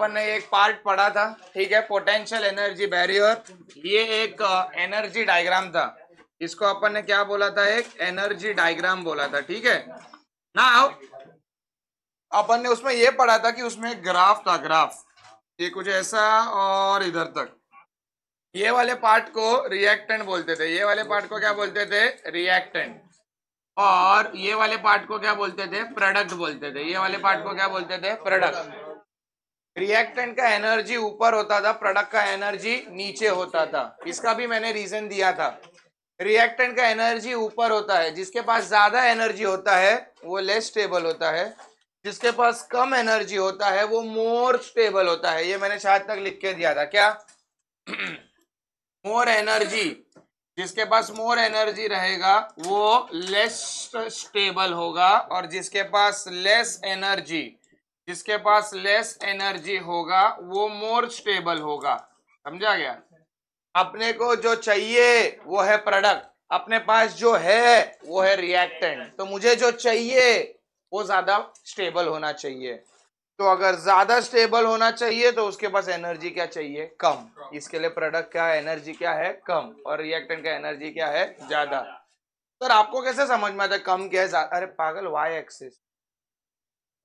अपन ने एक पार्ट पढ़ा था, ठीक है, पोटेंशियल एनर्जी बैरियर। ये एक एनर्जी डायग्राम था, इसको अपन ने क्या बोला था, एक एनर्जी डायग्राम बोला था, ठीक है ना। अपन ने उसमें ये पढ़ा था कि उसमें ग्राफ था, ग्राफ ये कुछ ऐसा और इधर तक। ये वाले पार्ट को रिएक्टेंट बोलते थे, ये वाले पार्ट को क्या बोलते थे, रिएक्टेंट। और ये वाले पार्ट को क्या बोलते थे, प्रोडक्ट बोलते थे। ये वाले पार्ट को क्या बोलते थे, प्रोडक्ट। रिएक्टेंट का एनर्जी ऊपर होता था, प्रोडक्ट का एनर्जी नीचे होता था। इसका भी मैंने रीजन दिया था। रिएक्टेंट का एनर्जी ऊपर होता है, जिसके पास ज्यादा एनर्जी होता है वो लेस स्टेबल होता है, जिसके पास कम एनर्जी होता है वो मोर स्टेबल होता है। ये मैंने शायद तक लिख के दिया था क्या मोर एनर्जी, जिसके पास मोर एनर्जी रहेगा वो लेस स्टेबल होगा, और जिसके पास लेस एनर्जी, जिसके पास लेस एनर्जी होगा वो मोर स्टेबल होगा। समझा गया। अपने को जो चाहिए वो है प्रोडक्ट, अपने पास जो है वो है रिएक्टेंट। तो मुझे जो चाहिए वो ज्यादा स्टेबल होना चाहिए। तो अगर ज्यादा स्टेबल होना चाहिए तो उसके पास एनर्जी क्या चाहिए, कम। इसके लिए प्रोडक्ट क्या है, एनर्जी क्या है, कम, और रिएक्टेंट का एनर्जी क्या है, ज्यादा। सर आपको कैसे समझ में आता है कम क्या है ज्यादा? अरे पागल, वाई एक्सिस,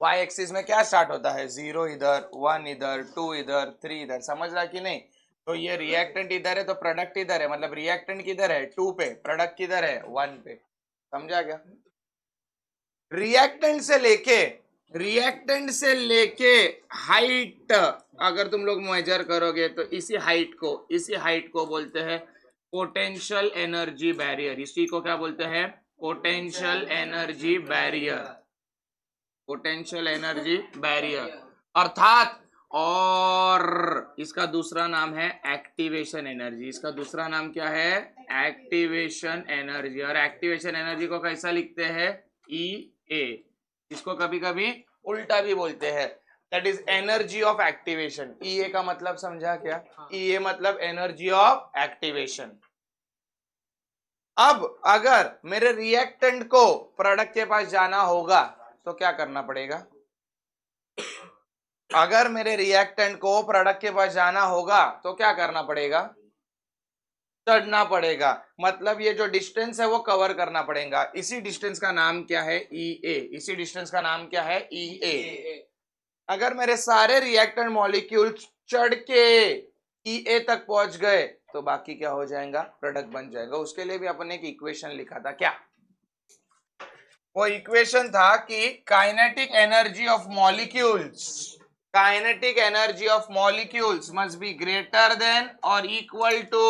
वाई एक्सिस में क्या स्टार्ट होता है, 0 इधर, 1 इधर, 2 इधर, 3 इधर। समझ रहा कि नहीं? तो ये रिएक्टेंट इधर है तो प्रोडक्ट इधर है, मतलब रिएक्टेंट किधर है, 2 पे, प्रोडक्ट किधर है, 1 पे। समझा क्या? रिएक्टेंट से लेके हाइट अगर तुम लोग मेजर करोगे तो इसी हाइट को बोलते हैं पोटेंशियल एनर्जी बैरियर। इसी को क्या बोलते हैं, potential energy barrier, potential energy barrier. अर्थात, और इसका दूसरा नाम है एक्टिवेशन एनर्जी। इसका दूसरा नाम क्या है, एक्टिवेशन एनर्जी। और एक्टिवेशन एनर्जी को कैसा लिखते हैं, ई ए। इसको कभी कभी उल्टा भी बोलते हैं, that is energy of activation. E A का मतलब समझा क्या, ई ए मतलब एनर्जी ऑफ एक्टिवेशन। अब अगर मेरे रिएक्टेंट को प्रोडक्ट के पास जाना होगा तो क्या करना पड़ेगा, अगर मेरे रिएक्टेंट को प्रोडक्ट के पास जाना होगा तो क्या करना पड़ेगा, चढ़ना पड़ेगा। मतलब ये जो डिस्टेंस है वो कवर करना पड़ेगा। इसी डिस्टेंस का नाम क्या है, ई ए। इसी डिस्टेंस का नाम क्या है, ई ए। अगर मेरे सारे रिएक्टेंट मॉलिक्यूल चढ़ के ई ए तक पहुंच गए तो बाकी क्या हो जाएगा, प्रोडक्ट बन जाएगा। उसके लिए भी अपन ने एक इक्वेशन लिखा था, क्या वो इक्वेशन था कि kinetic energy of molecules, kinetic energy of molecules must be greater than और equal to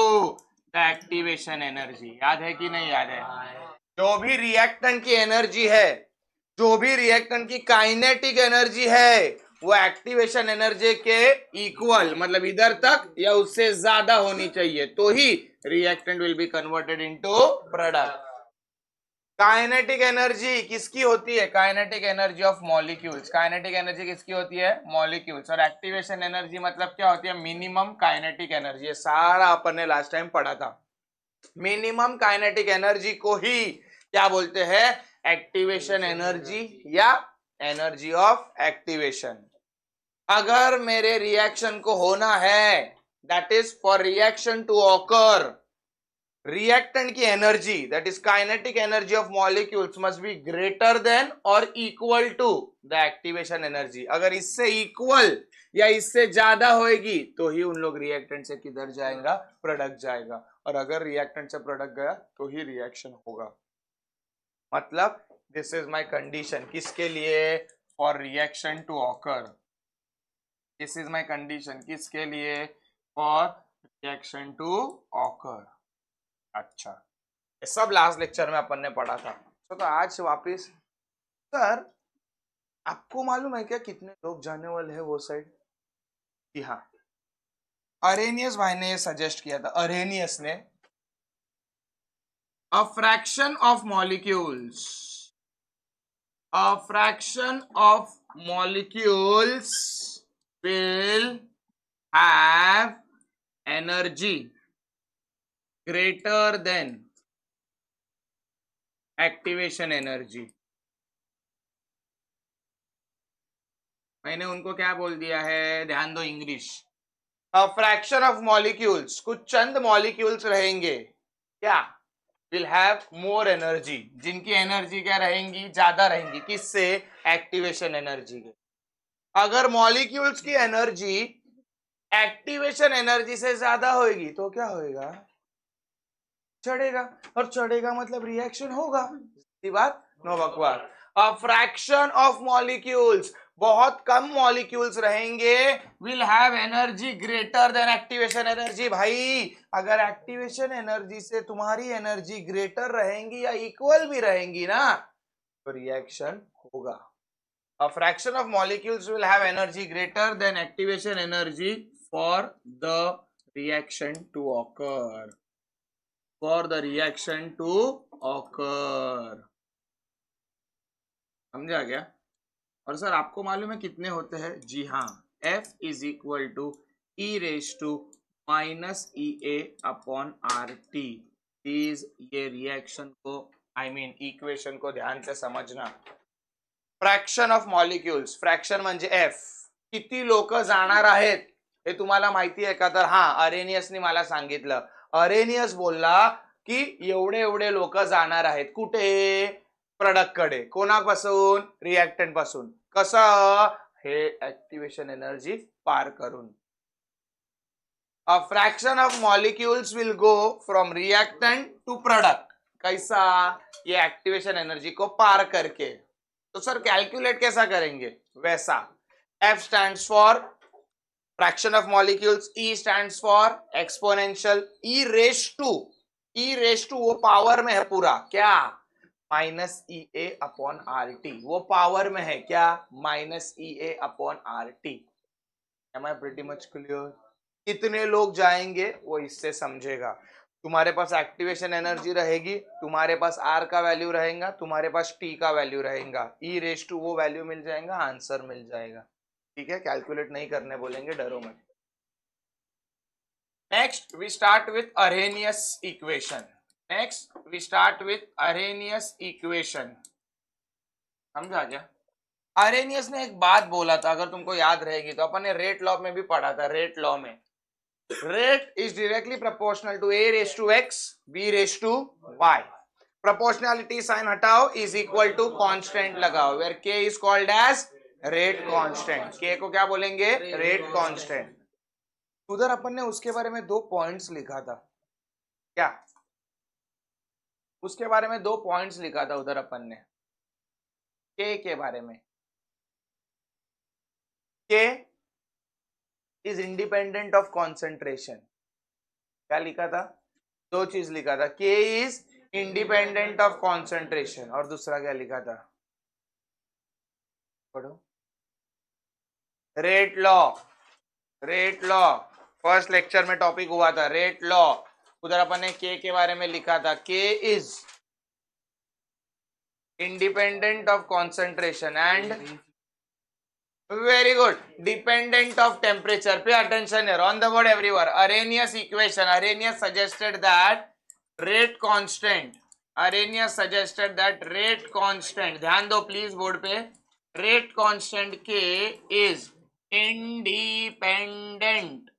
the activation energy. याद है कि नहीं याद है? जो भी रिएक्टेंट की एनर्जी है, जो भी रिएक्टेंट की काइनेटिक एनर्जी है वो एक्टिवेशन एनर्जी के इक्वल, मतलब इधर तक या उससे ज्यादा होनी चाहिए, तो ही reactant will be converted into product. Kinetic energy किसकी होती है, kinetic energy of molecules. Kinetic energy किसकी होती है, मॉलिक्यूल्स। और एक्टिवेशन एनर्जी मतलब क्या होती है, मिनिमम काइनेटिक एनर्जी। सारा अपन ने लास्ट टाइम पढ़ा था। मिनिमम काइनेटिक एनर्जी को ही क्या बोलते हैं, एक्टिवेशन एनर्जी या एनर्जी ऑफ एक्टिवेशन। अगर मेरे रिएक्शन को होना है, that is for reaction to occur, reactant की energy that is kinetic energy of molecules must be greater than और equal to the activation energy. अगर इससे इक्वल या इससे ज्यादा होएगी तो ही उन लोग रिएक्टेंट से किधर जाएगा, प्रोडक्ट जाएगा। और अगर रिएक्टेंट से प्रोडक्ट गया तो ही रिएक्शन होगा। मतलब दिस इज माय कंडीशन, किसके लिए, for reaction to occur. This is my condition किसके लिए, फॉर रिएक्शन टू ऑकर। अच्छा, ये सब लास्ट लेक्चर में अपन ने पढ़ा था। तो आज वापस, सर आपको मालूम है क्या कितने लोग जाने वाले हैं वो साइड? जी हाँ, अरेनियस भाई ने ये सजेस्ट किया था, अरेनियस ने, a fraction of molecules, a fraction of molecules will have energy greater than activation energy। मैंने उनको क्या बोल दिया है, ध्यान दो इंग्लिश। फ्रैक्शन ऑफ मॉलिक्यूल्स, कुछ चंद मॉलिक्यूल्स रहेंगे क्या, विल हैव मोर एनर्जी, जिनकी एनर्जी क्या रहेंगी, ज्यादा रहेंगी, किससे, एक्टिवेशन एनर्जी के। अगर मॉलिक्यूल्स की एनर्जी एक्टिवेशन एनर्जी से ज्यादा होगी तो क्या होएगा, चढ़ेगा, और चढ़ेगा मतलब रिएक्शन होगा, सीधी बात, नो बकवास। अ फ्रैक्शन ऑफ मॉलिक्यूल्स, बहुत कम मॉलिक्यूल्स रहेंगे, will have energy greater than activation energy. भाई अगर एक्टिवेशन एनर्जी से तुम्हारी एनर्जी ग्रेटर रहेंगी या इक्वल भी रहेंगी ना तो रिएक्शन होगा। A fraction of molecules will have energy greater than activation energy for the reaction to occur. For the reaction to occur. समझा क्या? और सर आपको मालूम है कितने होते हैं? जी हाँ, F is equal to E raise to minus EA upon RT। Please ये रिएक्शन को इक्वेशन को ध्यान से समझना। फ्रॅक्शन ऑफ मॉलिक्युल्स, फ्रॅक्शन म्हणजे F, किती लोक जाणार आहेत हे तुम्हाला माहिती आहे का? तर हा, अरेनियसने मला सांगितलं, अरेनियस बोलला की एवढे एवढे लोक जाणार आहेत, कुठे, प्रोडक्ट कडे, कोणापासून, रिएक्टंट पासून, कसं, हे एक्टिवेशन एनर्जी पार करून। A fraction of molecules will go from reactant to product, कैसा, ये एक्टिवेशन एनर्जी को पार करके। तो सर कैलकुलेट कैसा करेंगे, वैसा। F stands for fraction of molecules, E stands for exponential, E raised to वो पावर में है पूरा, क्या, माइनस EA अपॉन RT, वो पावर में है क्या, minus EA upon RT। Am I pretty much clear? कितने लोग जाएंगे वो इससे समझेगा। तुम्हारे पास एक्टिवेशन एनर्जी रहेगी, तुम्हारे पास R का वैल्यू रहेगा, तुम्हारे पास T का वैल्यू रहेगा, E रेज टू वो वैल्यू मिल जाएगा, आंसर मिल जाएगा। ठीक है, कैलकुलेट नहीं करने बोलेंगे, डरो मत। Next we start with Arrhenius equation. समझा क्या? अरेनियस ने एक बात बोला था, अगर तुमको याद रहेगी तो, अपन ने रेट लॉ में भी पढ़ा था। रेट लॉ में rate is directly proportional to A raised to X, B raised to Y. Proportionality sign हटाओ, is equal to constant लगाओ, where K is called as rate constant. K को क्या बोलेंगे, rate constant। उधर अपन ने उसके बारे में 2 पॉइंट्स लिखा था, क्या, उसके बारे में 2 पॉइंट्स लिखा था उधर अपन ने, K के बारे में। K is independent of concentration, क्या लिखा था, 2 चीज लिखा था, K is independent of concentration, और दूसरा क्या लिखा था, पढ़ो, रेट लॉ फर्स्ट लेक्चर में टॉपिक हुआ था, रेट लॉ। उधर अपन ने के बारे में लिखा था, के is independent of concentration and very good dependent of temperature. Pay attention here on the word everyone. Arrhenius equation, Arrhenius suggested that rate constant, ध्यान दो प्लीज बोर्ड पे, रेट कांस्टेंट के is independent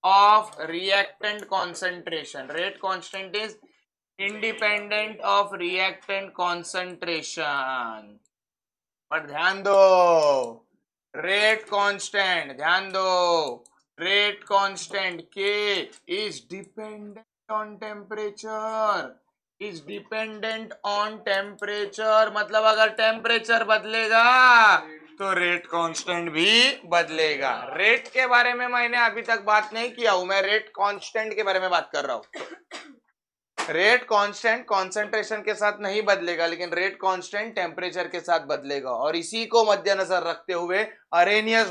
of reactant concentration. Rate constant is independent of reactant concentration. पर ध्यान दो, rate constant, ध्यान दो, rate constant के इज डिपेंडेंट ऑन टेम्परेचर, मतलब अगर टेम्परेचर बदलेगा तो रेट कांस्टेंट भी बदलेगा। रेट के बारे में मैंने अभी तक बात नहीं किया हूं, मैं रेट कांस्टेंट के बारे में बात कर रहा हूं। रेट कांस्टेंट कॉन्सेंट्रेशन के साथ नहीं बदलेगा, लेकिन रेट कांस्टेंट टेम्परेचर के साथ बदलेगा। और इसी को मद्देनजर रखते हुए अरेनियस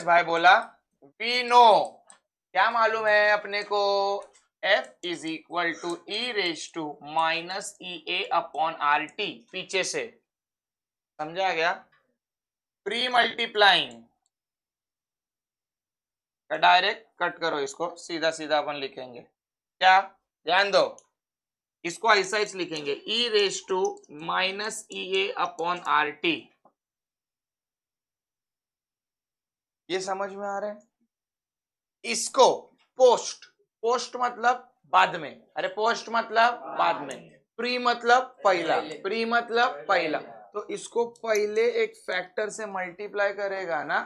भाई बोला वी नो, क्या मालूम है अपने को, F is equal to E raise to minus EA upon RT। पीछे से समझा गया, प्री मल्टीप्लाइंग, डायरेक्ट कट करो इसको, सीधा सीधा अपन लिखेंगे क्या, ध्यान दो, इसको ऐसा ही लिखेंगे E raise to minus E A upon R T. ये समझ में आ रहा है? इसको पोस्ट, पोस्ट मतलब बाद में, अरे पोस्ट मतलब बाद में, प्री मतलब पहला, प्री मतलब पहला, तो इसको पहले एक फैक्टर से मल्टीप्लाई करेगा ना,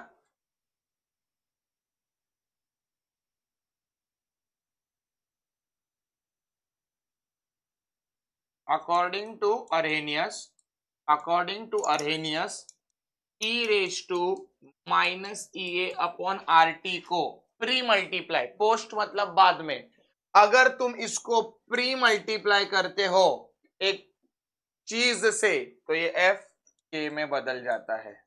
according to Arrhenius, according to Arrhenius E raise to minus E A upon R T को प्री मल्टीप्लाई, पोस्ट मतलब बाद में, अगर तुम इसको प्री मल्टीप्लाई करते हो एक चीज से तो ये एफ के में बदल जाता है।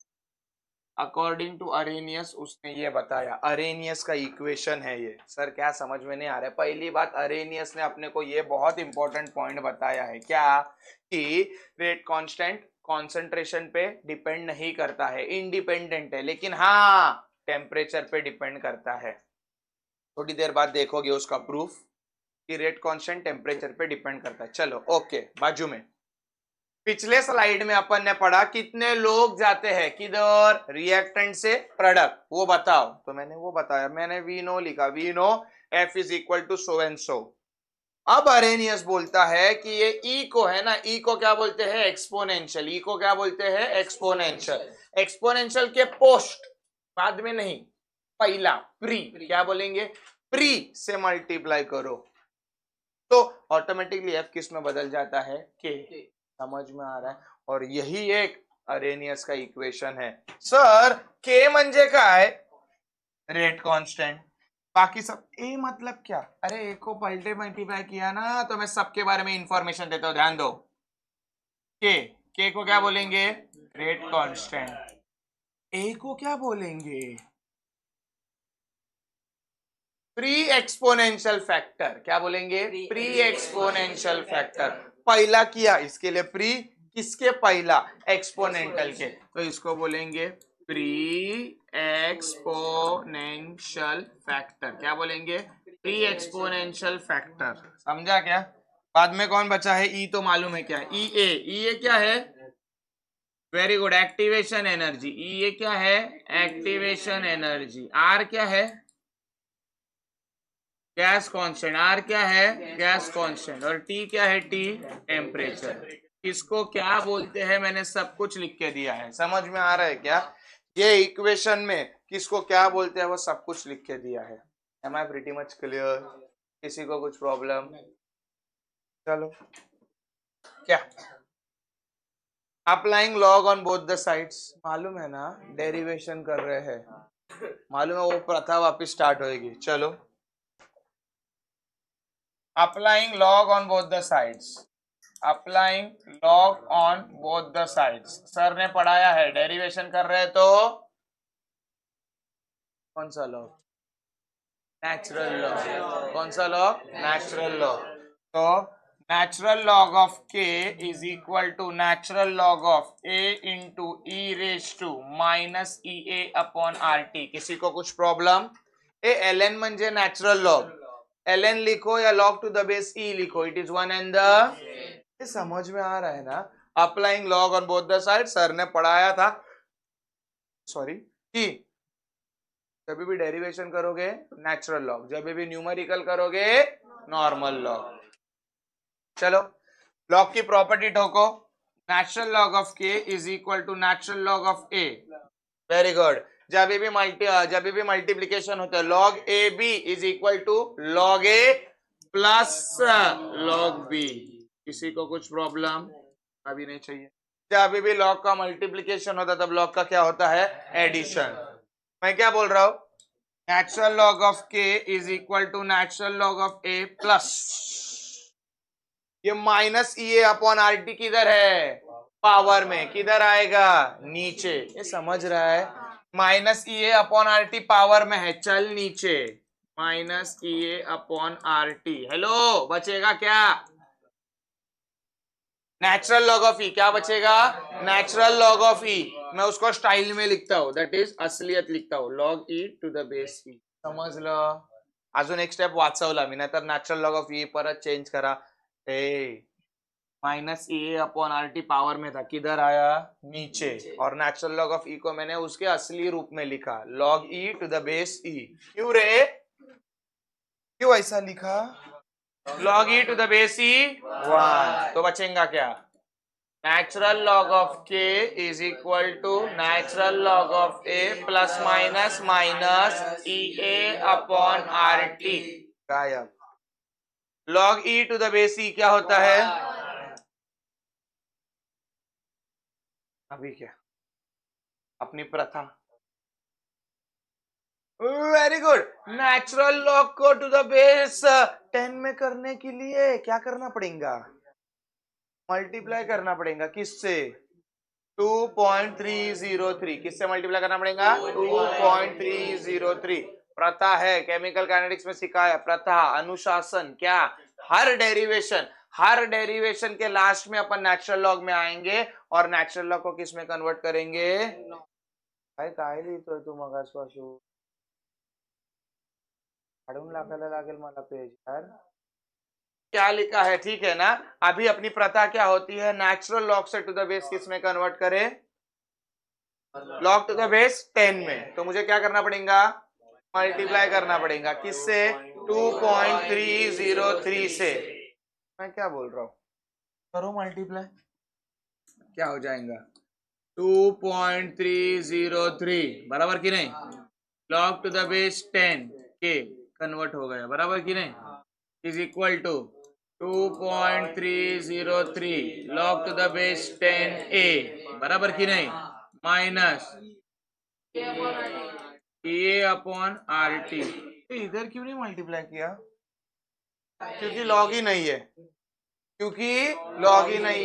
अकॉर्डिंग टू अरेनियस उसने ये बताया, अरेनियस का इक्वेशन है ये। सर क्या समझ में नहीं आ रहा है? पहली बात, अरेनियस ने अपने को ये बहुत इंपॉर्टेंट पॉइंट बताया है, क्या कि रेट कांस्टेंट कॉन्सेंट्रेशन पे डिपेंड नहीं करता है, इंडिपेंडेंट है, लेकिन हाँ टेम्परेचर पे डिपेंड करता है। थोड़ी देर बाद देखोगे उसका प्रूफ कि रेट कांस्टेंट टेम्परेचर पे डिपेंड करता है। चलो ओके, बाजू में पिछले स्लाइड में अपन ने पढ़ा कितने लोग जाते हैं किधर, रिएक्टेंट से प्रोडक्ट, वो बताओ, तो मैंने वो बताया, मैंने वी नो लिखा, we know F is equal to so and so. अब अरेनियस बोलता है कि ये ई को है ना, ई को क्या बोलते हैं, एक्सपोनेंशियल, ई को क्या बोलते हैं, एक्सपोनेंशियल, एक्सपोनेंशियल के पोस्ट, बाद में नहीं, पहला प्री, क्या बोलेंगे, प्री से मल्टीप्लाई करो तो ऑटोमेटिकली एफ किस में बदल जाता है, के। समझ में आ रहा है? और यही एक अरेनियस का इक्वेशन है। सर के म्हणजे काय, रेट कांस्टेंट, बाकी सब ए मतलब क्या, अरे ए को पलटे मल्टीप्लाई किया ना, तो मैं सबके बारे में इंफॉर्मेशन देता हूं, ध्यान दो। के को क्या बोलेंगे, रेट कांस्टेंट, ए को क्या बोलेंगे, प्री एक्सपोनेंशियल फैक्टर, क्या बोलेंगे, प्री एक्सपोनेंशियल फैक्टर, पहला किया इसके लिए प्री, किसके पहला, एक्सपोनेंशियल के, तो इसको बोलेंगे प्री एक्सपोनेंशियल फैक्टर, क्या बोलेंगे, प्री एक्सपोनेंशियल फैक्टर। समझा क्या? बाद में कौन बचा है, ई तो मालूम है क्या, ई ए, ई ए क्या है, वेरी गुड, एक्टिवेशन एनर्जी, ई ए क्या है, एक्टिवेशन एनर्जी, आर क्या है, गैस कांस्टेंट, आर क्या है, गैस कांस्टेंट, और टी क्या है, टी टेम्परेचर। इसको क्या बोलते हैं मैंने सब कुछ लिख के दिया है, समझ में आ रहा है क्या? ये इक्वेशन में किसको क्या बोलते हैं वो सब कुछ लिख के दिया है। Am I pretty much clear? किसी को कुछ प्रॉब्लम? चलो क्या, applying log on both the sides, मालूम है ना, डेरिवेशन कर रहे हैं, मालूम है, वो प्रथा वापिस स्टार्ट होएगी। चलो, applying log on both the sides, applying log on both the sides, sir ने पढ़ाया है, डेरिवेशन कर रहे हैं तो कौन सा लॉ, नेचुरल लॉ, कौन सा लॉ, नेचुरल लॉ, तो natural log of K is equal to natural log of A into E raise to minus E A upon R T. किसी को कुछ प्रॉब्लम? ए एल एन म्हणजे natural log, ln लिखो या log to the base e लिखो, it is one and the, समझ में आ रहा है ना? Applying log on both the side, sir ने पढ़ाया था, सॉरी, कि जब भी डेरिवेशन करोगे नेचुरल लॉग, जब भी न्यूमेरिकल करोगे नॉर्मल लॉग। चलो लॉग की प्रॉपर्टी ठोको, natural log of K is equal to natural log of A, very good. जब भी मल्टीप्लीकेशन होता है log A B is equal to log A plus log B. किसी को कुछ प्रॉब्लम? अभी नहीं चाहिए। जब भी लॉग का मल्टीप्लीकेशन होता है तब लॉग का क्या होता है, एडिशन। मैं क्या बोल रहा हूं, natural log of K is equal to natural log of A plus, ये minus E A upon R T किधर है, पावर में, किधर आएगा, नीचे, ये समझ रहा है? Minus E A upon R T power में है, चल नीचे, minus E A upon R T, hello, बचेगा क्या, नेचुरल लॉग ऑफ ई, क्या बचेगा, नेचुरल लॉग ऑफ ई, मैं उसको स्टाइल में लिखता हूं, दैट इज असलियत लिखता हूं, log E to the base E, समझ लो। अजून एक स्टेप वाचवला मी, नाहीतर नॅचरल लॉग ऑफ ई परत चेंज करा, ए minus A upon R T power में था, किधर आया? नीचे। और नेचुरल लॉग ऑफ ई को मैंने उसके असली रूप में लिखा, log E to the base E. क्यों रे, क्यों ऐसा लिखा? Log E to the base E 1। तो बचेगा क्या? Natural log of K is equal to natural log of A plus minus minus E A upon R T. गायब। Log E to the base E क्या होता है? अभी क्या? अपनी प्रथा। Very good. नेचुरल लॉग को टू द बेस 10 में करने के लिए क्या करना पड़ेगा? मल्टीप्लाई करना पड़ेगा। किससे? 2.303। किससे मल्टीप्लाई करना पड़ेगा? 2.303। प्रथा है, केमिकल काइनेटिक्स में सिखाया, प्रथा, अनुशासन। क्या? हर डेरिवेशन के लास्ट में अपन नेचुरल लॉग में आएंगे और नेचुरल लॉग को किस में कन्वर्ट करेंगे? भाई काय लिहितोय तू मगासपासून? काढून लागायला लागेल मला पेज यार। क्या लिखा है? ठीक है ना। अभी अपनी प्रथा क्या होती है? नेचुरल लॉग से टू द बेस किस में कन्वर्ट करे? लॉग टू द बेस 10 में। तो मुझे क्या करना पड़ेगा? मल्टीप्लाई करना पड़ेगा। किससे? 2.303 से। मैं क्या बोल रहा हूं? करो मल्टीप्लाई, क्या हो जाएगा? 2.303 बराबर कि नहीं? लॉग टू द बेस 10 के कन्वर्ट हो गया, बराबर कि नहीं? Is equal to 2.303 log to the base 10a, बराबर कि नहीं? Minus A upon R T. इधर क्यों नहीं मल्टीप्लाई किया? क्योंकि लॉग ही नहीं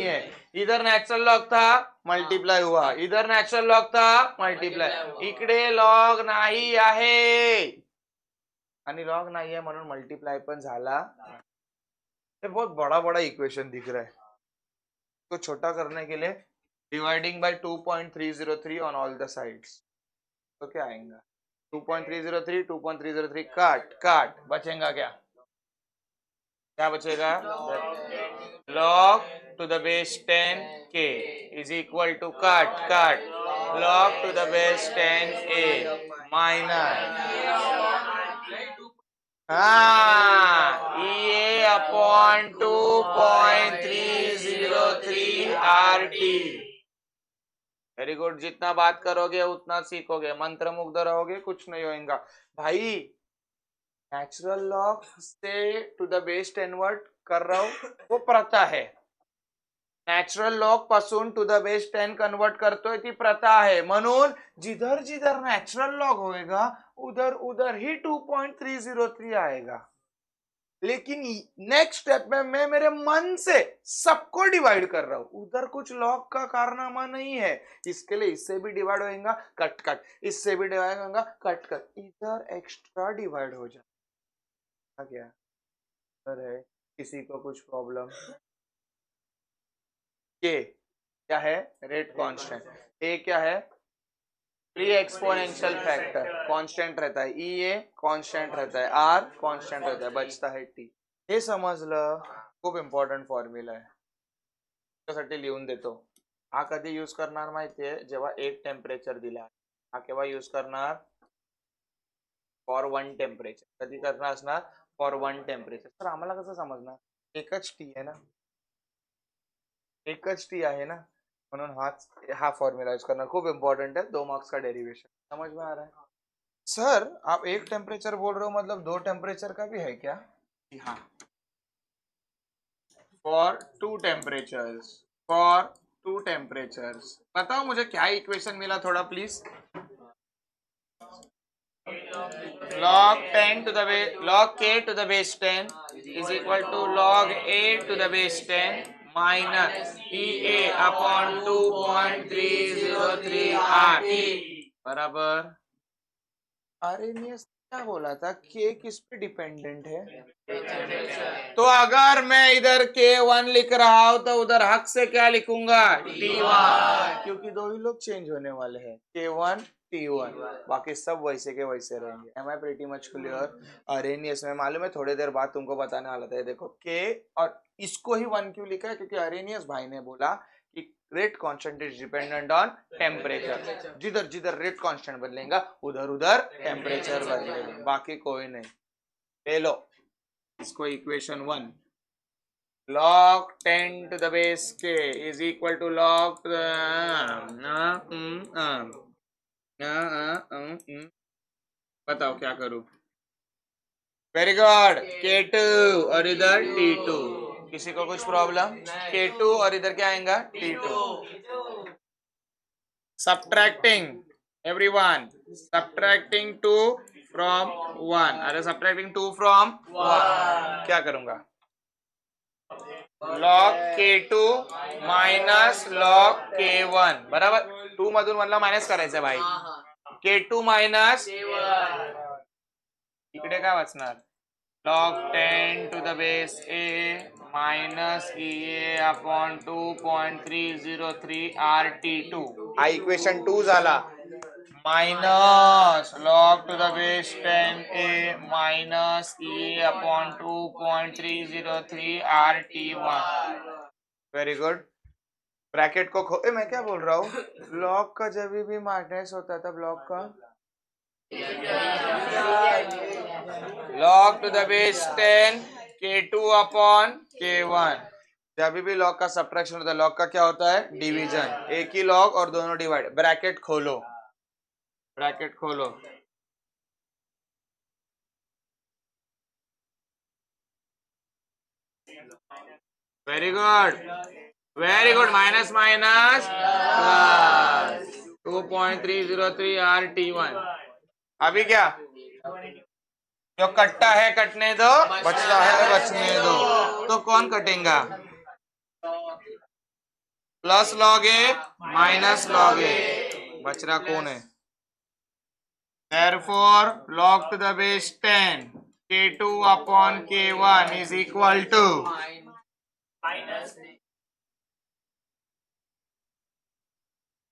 है। इधर नेचुरल लॉग था, मल्टीप्लाई हुआ। इधर नेचुरल लॉग था, मल्टीप्लाई। इकडे लॉग नाही आहे आणि लॉग नाही आहे म्हणून मल्टीप्लाई पण झाला। ये बहुत बड़ा बड़ा इक्वेशन दिख रहा है। तो छोटा करने के लिए dividing by 2.303 on all the sides. तो क्या आएगा? 2.303 काट बचेगा क्या? क्या बचेगा? लॉग टू द बेस 10 के इज इक्वल टू काट log to the base 10a minus A upon 2.303 R T. Very good. जितना बात करोगे उतना सीखोगे, मंत्र मुग्ध रहोगे, कुछ नहीं होगा भाई। नेचुरल लॉग से टू द बेस 10 वर्ड कर रहा हूं, वो प्रथा है। नॅचरल लॉग पासून टू द बेस 10 कन्वर्ट करतोय, ती प्रथा आहे। म्हणून जिधर जिधर नेचुरल लॉग होएगा उधर उधर ही 2.303 आएगा। लेकिन नेक्स्ट स्टेप में मैं मेरे मन से सबको डिवाइड कर रहा हूं, उधर कुछ लॉग का कारनामा नहीं है। इसके लिए इससे भी डिवाइड होएगा, कट इससे भी डिवाइड होगा, कट इधर एक्स्ट्रा डिवाइड हो जाए। क्या है? किसी को कुछ प्रॉब्लम? के क्या है? Rate constant. ए क्या है? प्री एक्सपोनेंशियल फैक्टर कांस्टेंट रहता है। ई ए कांस्टेंट रहता है, आर कांस्टेंट रहता है, बचता है टी। हे समजलं? खूप इम्पॉर्टंट फॉर्म्युला आहे, त्यासाठी लिहून देतो। हा कधी यूज करणार माहितीये? जेव्हा एक टेम्परेचर दिला, हा केव्हा यूज करणार? For 1 temperature. कधी करणार असणार? For 1 temperature. तर आम्हाला कसं समजणार? एकच टी आहे ना, एकच टी आहे ना, म्हणून हा फॉर्मूला यूज करना खूब इंपॉर्टेंट है। 2 मार्क्स का डेरिवेशन समझ में आ रहा है? सर आप एक टेम्परेचर बोल रहे हो, मतलब 2 टेम्परेचर का भी है क्या? हाँ, फॉर 2 टेम्परेचर्स। बताओ मुझे क्या इक्वेशन मिला थोड़ा please. log 10 to the base log k to the base 10 is equal to log a to the base 10 minus EA upon 2.303 RT बराबर। आरएनएस क्या बोला था? के किस पे डिपेंडेंट है? तो अगर मैं इधर K1 लिख रहा हूं तो उधर हक से क्या लिखूंगा? T1, क्योंकि दो ही लोग चेंज होने वाले हैं, K1 T1, बाकी सब वैसे के वैसे रहेंगे। Am I pretty much clear? Arrhenius में मालूम है थोड़ी देर बाद तुमको बताने वाला था, देखो के, और इसको ही 1 क्यों लिखा है, क्योंकि अरेनियस भाई ने बोला कि rate constant is dependent on temperature, जिधर जिधर रेट कांस्टेंट बदलेगा उधर उधर टेम्परेचर बदलेगा, बाकी कोई नहीं। ले लो इसको, equation 1, log 10 to the base k is equal to log बताओ क्या करूं? वेरी गुड, K2 और इधर T2, किसी को कुछ प्रॉब्लम? K2 और इधर क्या आएगा? T2। Subtracting everyone, subtracting 2 from 1, अरे सब्ट्रैक्टिंग 2 फ्रॉम 1, क्या करूंगा? log K2 minus log K1 बराबर, 2 मधून मधला मायनस करायचं भाई, K2 मायनस इकडे काय वाचणार? log 10 to the base a minus EA upon 2.303 RT2, हा इक्वेशन 2 झाला, minus log to the base 10a minus EA upon 2.303 RT1। Very good, bracket को मैं क्या बोल रहा हूँ, log का जब भी माइनस होता है तब log का log to the base 10 K2 upon K1, जब भी log का सब्ट्रैक्शन होता है log का क्या होता है? डिवीजन, एक ही log और दोनों डिवाइड, ब्रैकेट खोलो, ब्रैकेट खोलो, very good very good, minus minus plus 2.303 RT1। अभी क्या, जो कटता है कटने दो, बचता है बचने दो, तो कौन कटेगा? प्लस लॉग ए माइनस लॉग ए, बच रहा कौन है? Therefore, log to the base 10 K2 upon K1 is equal to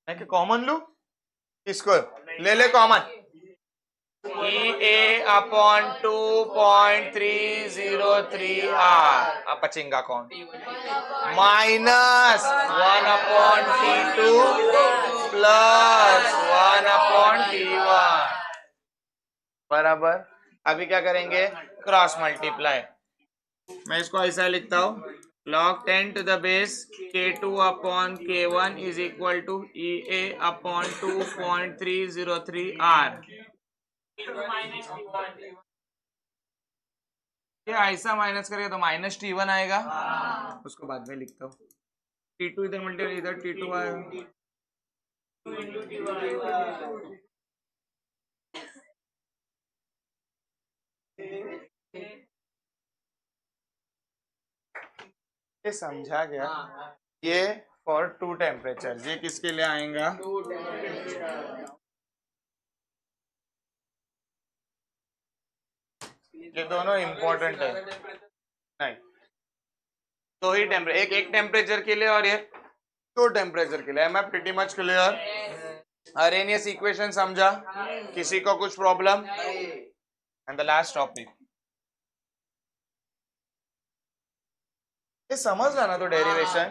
मैं कॉमन लू, इसको ले कॉमन, EA अपॉन 2.303 R, अब बचेगा कौन? Minus 1 upon T2 plus 1 upon T1 बराबर। अभी क्या करेंगे? क्रॉस मल्टीप्लाई, मैं इसको ऐसा लिखता हूं, log 10 to the base K2 upon K1 is equal to EA upon 2.303 R। क्या ऐसा माइनस करेगा तो माइनस T1 आएगा, उसको बाद में लिखता हूँ, T2 इधर मल्टीप्लाई इधर T2 आएगा, ये समझा गया? ये फॉर 2 टेम्परेचर, ये किसके लिए आएगा? ये दोनों इंपॉर्टेंट है, नहीं दो ही टेम्परेचर, एक टेम्परेचर के लिए और ये 2 टेम्परेचर के लिए। Am I pretty much clear? Arrhenius equation समझा? किसी को कुछ problem? And the last topic, ये समझ रहा ना तो डेरिवेशन,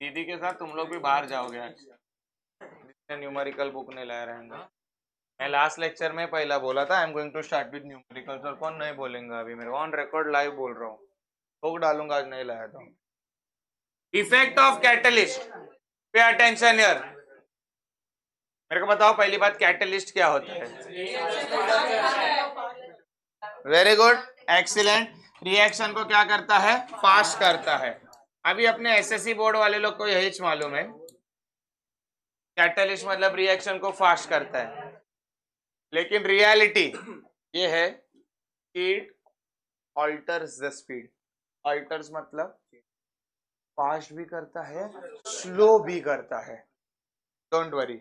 दीदी के साथ तुम लोग भी बाहर जाओगे आज, न्यूमेरिकल बुक नहीं लाया रहेंगे। मैं लास्ट लेक्चर में पहला बोला था I am going to start with numericals, और कौन नहीं बोलेंगे अभी, मेरे ऑन रिकॉर्ड लाइव बोल रहा हूँ, बुक डालूंगा आज नहीं लाया तो। Effect of catalyst, pay attention here, मेरे को बताओ पहली बात, कैटलिस्ट क्या होता है? वेरी गुड, एक्सीलेंट, रिएक्शन को क्या करता है? फास्ट करता है। अभी अपने एसएससी बोर्ड वाले लोग को यही मालूम है, कैटलिस्ट मतलब रिएक्शन को फास्ट करता है, लेकिन रियलिटी ये है it alters the speed. Alters मतलब फास्ट भी करता है, स्लो भी करता है। Don't worry,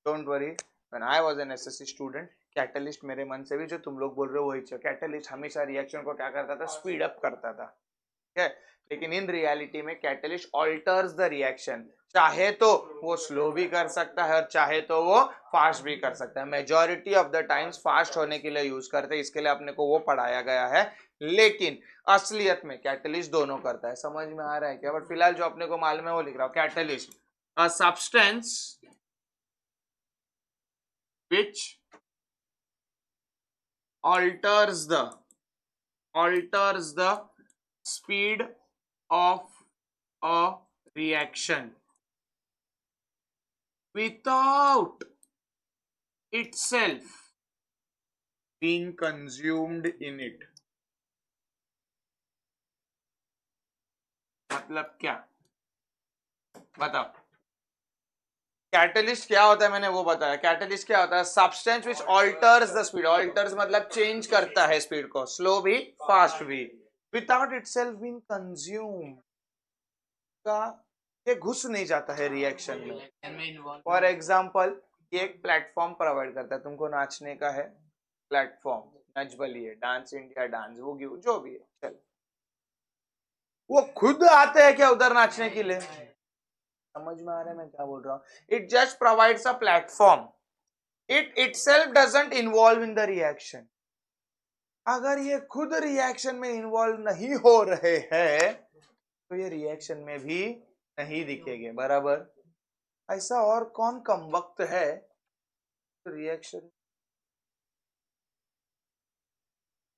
don't worry, when I was an SSC student, catalyst मेरे मन से भी जो तुम लोग बोल रहे हो वही, कैटलिस्ट हमेशा रिएक्शन को क्या करता था? स्पीड अप करता था। है। लेकिन इन रियलिटी में कैटलिस्ट ऑल्टर्स द रिएक्शन, चाहे तो वो स्लो भी कर सकता है और चाहे तो वो फास्ट भी कर सकता है। Majority of the times fast होने के लिए यूज करते हैं, इसके लिए अपने को वो पढ़ाया गया है। लेकिन असलियत में कैटलिस्ट दोनों करता है। समझ में आ रहा है क्या? बट फिलहाल जो अपने को मालूम है वो लिख रहा हूं। Catalyst a substance which alters the speed of a reaction without itself being consumed in it। मतलब क्या? बताओ। कैटलिस्ट क्या होता है मैंने वो बताया। कैटलिस्ट क्या होता है? Substance which alters the speed. Alters मतलब चेंज करता है स्पीड को, स्लो भी फास्ट भी, विदाउट इटसेल्फ बीइंग कंज्यूम, का ये घुस नहीं जाता है रिएक्शन में। फॉर एग्जाम्पल ये एक प्लेटफॉर्म प्रोवाइड करता है, तुमको नाचने का है platform, Nach Baliye, dance India, dance वो जो भी है, चल वो खुद आते हैं क्या उधर नाचने के लिए? समझ में आ रहा है मैं क्या बोल रहा हूँ? It just provides a platform, it itself doesn't involve in the reaction. अगर ये खुद रिएक्शन में इन्वॉल्व नहीं हो रहे हैं तो ये रिएक्शन में भी नहीं दिखेंगे, बराबर। ऐसा और कौन कम वक्त है तो रिएक्शन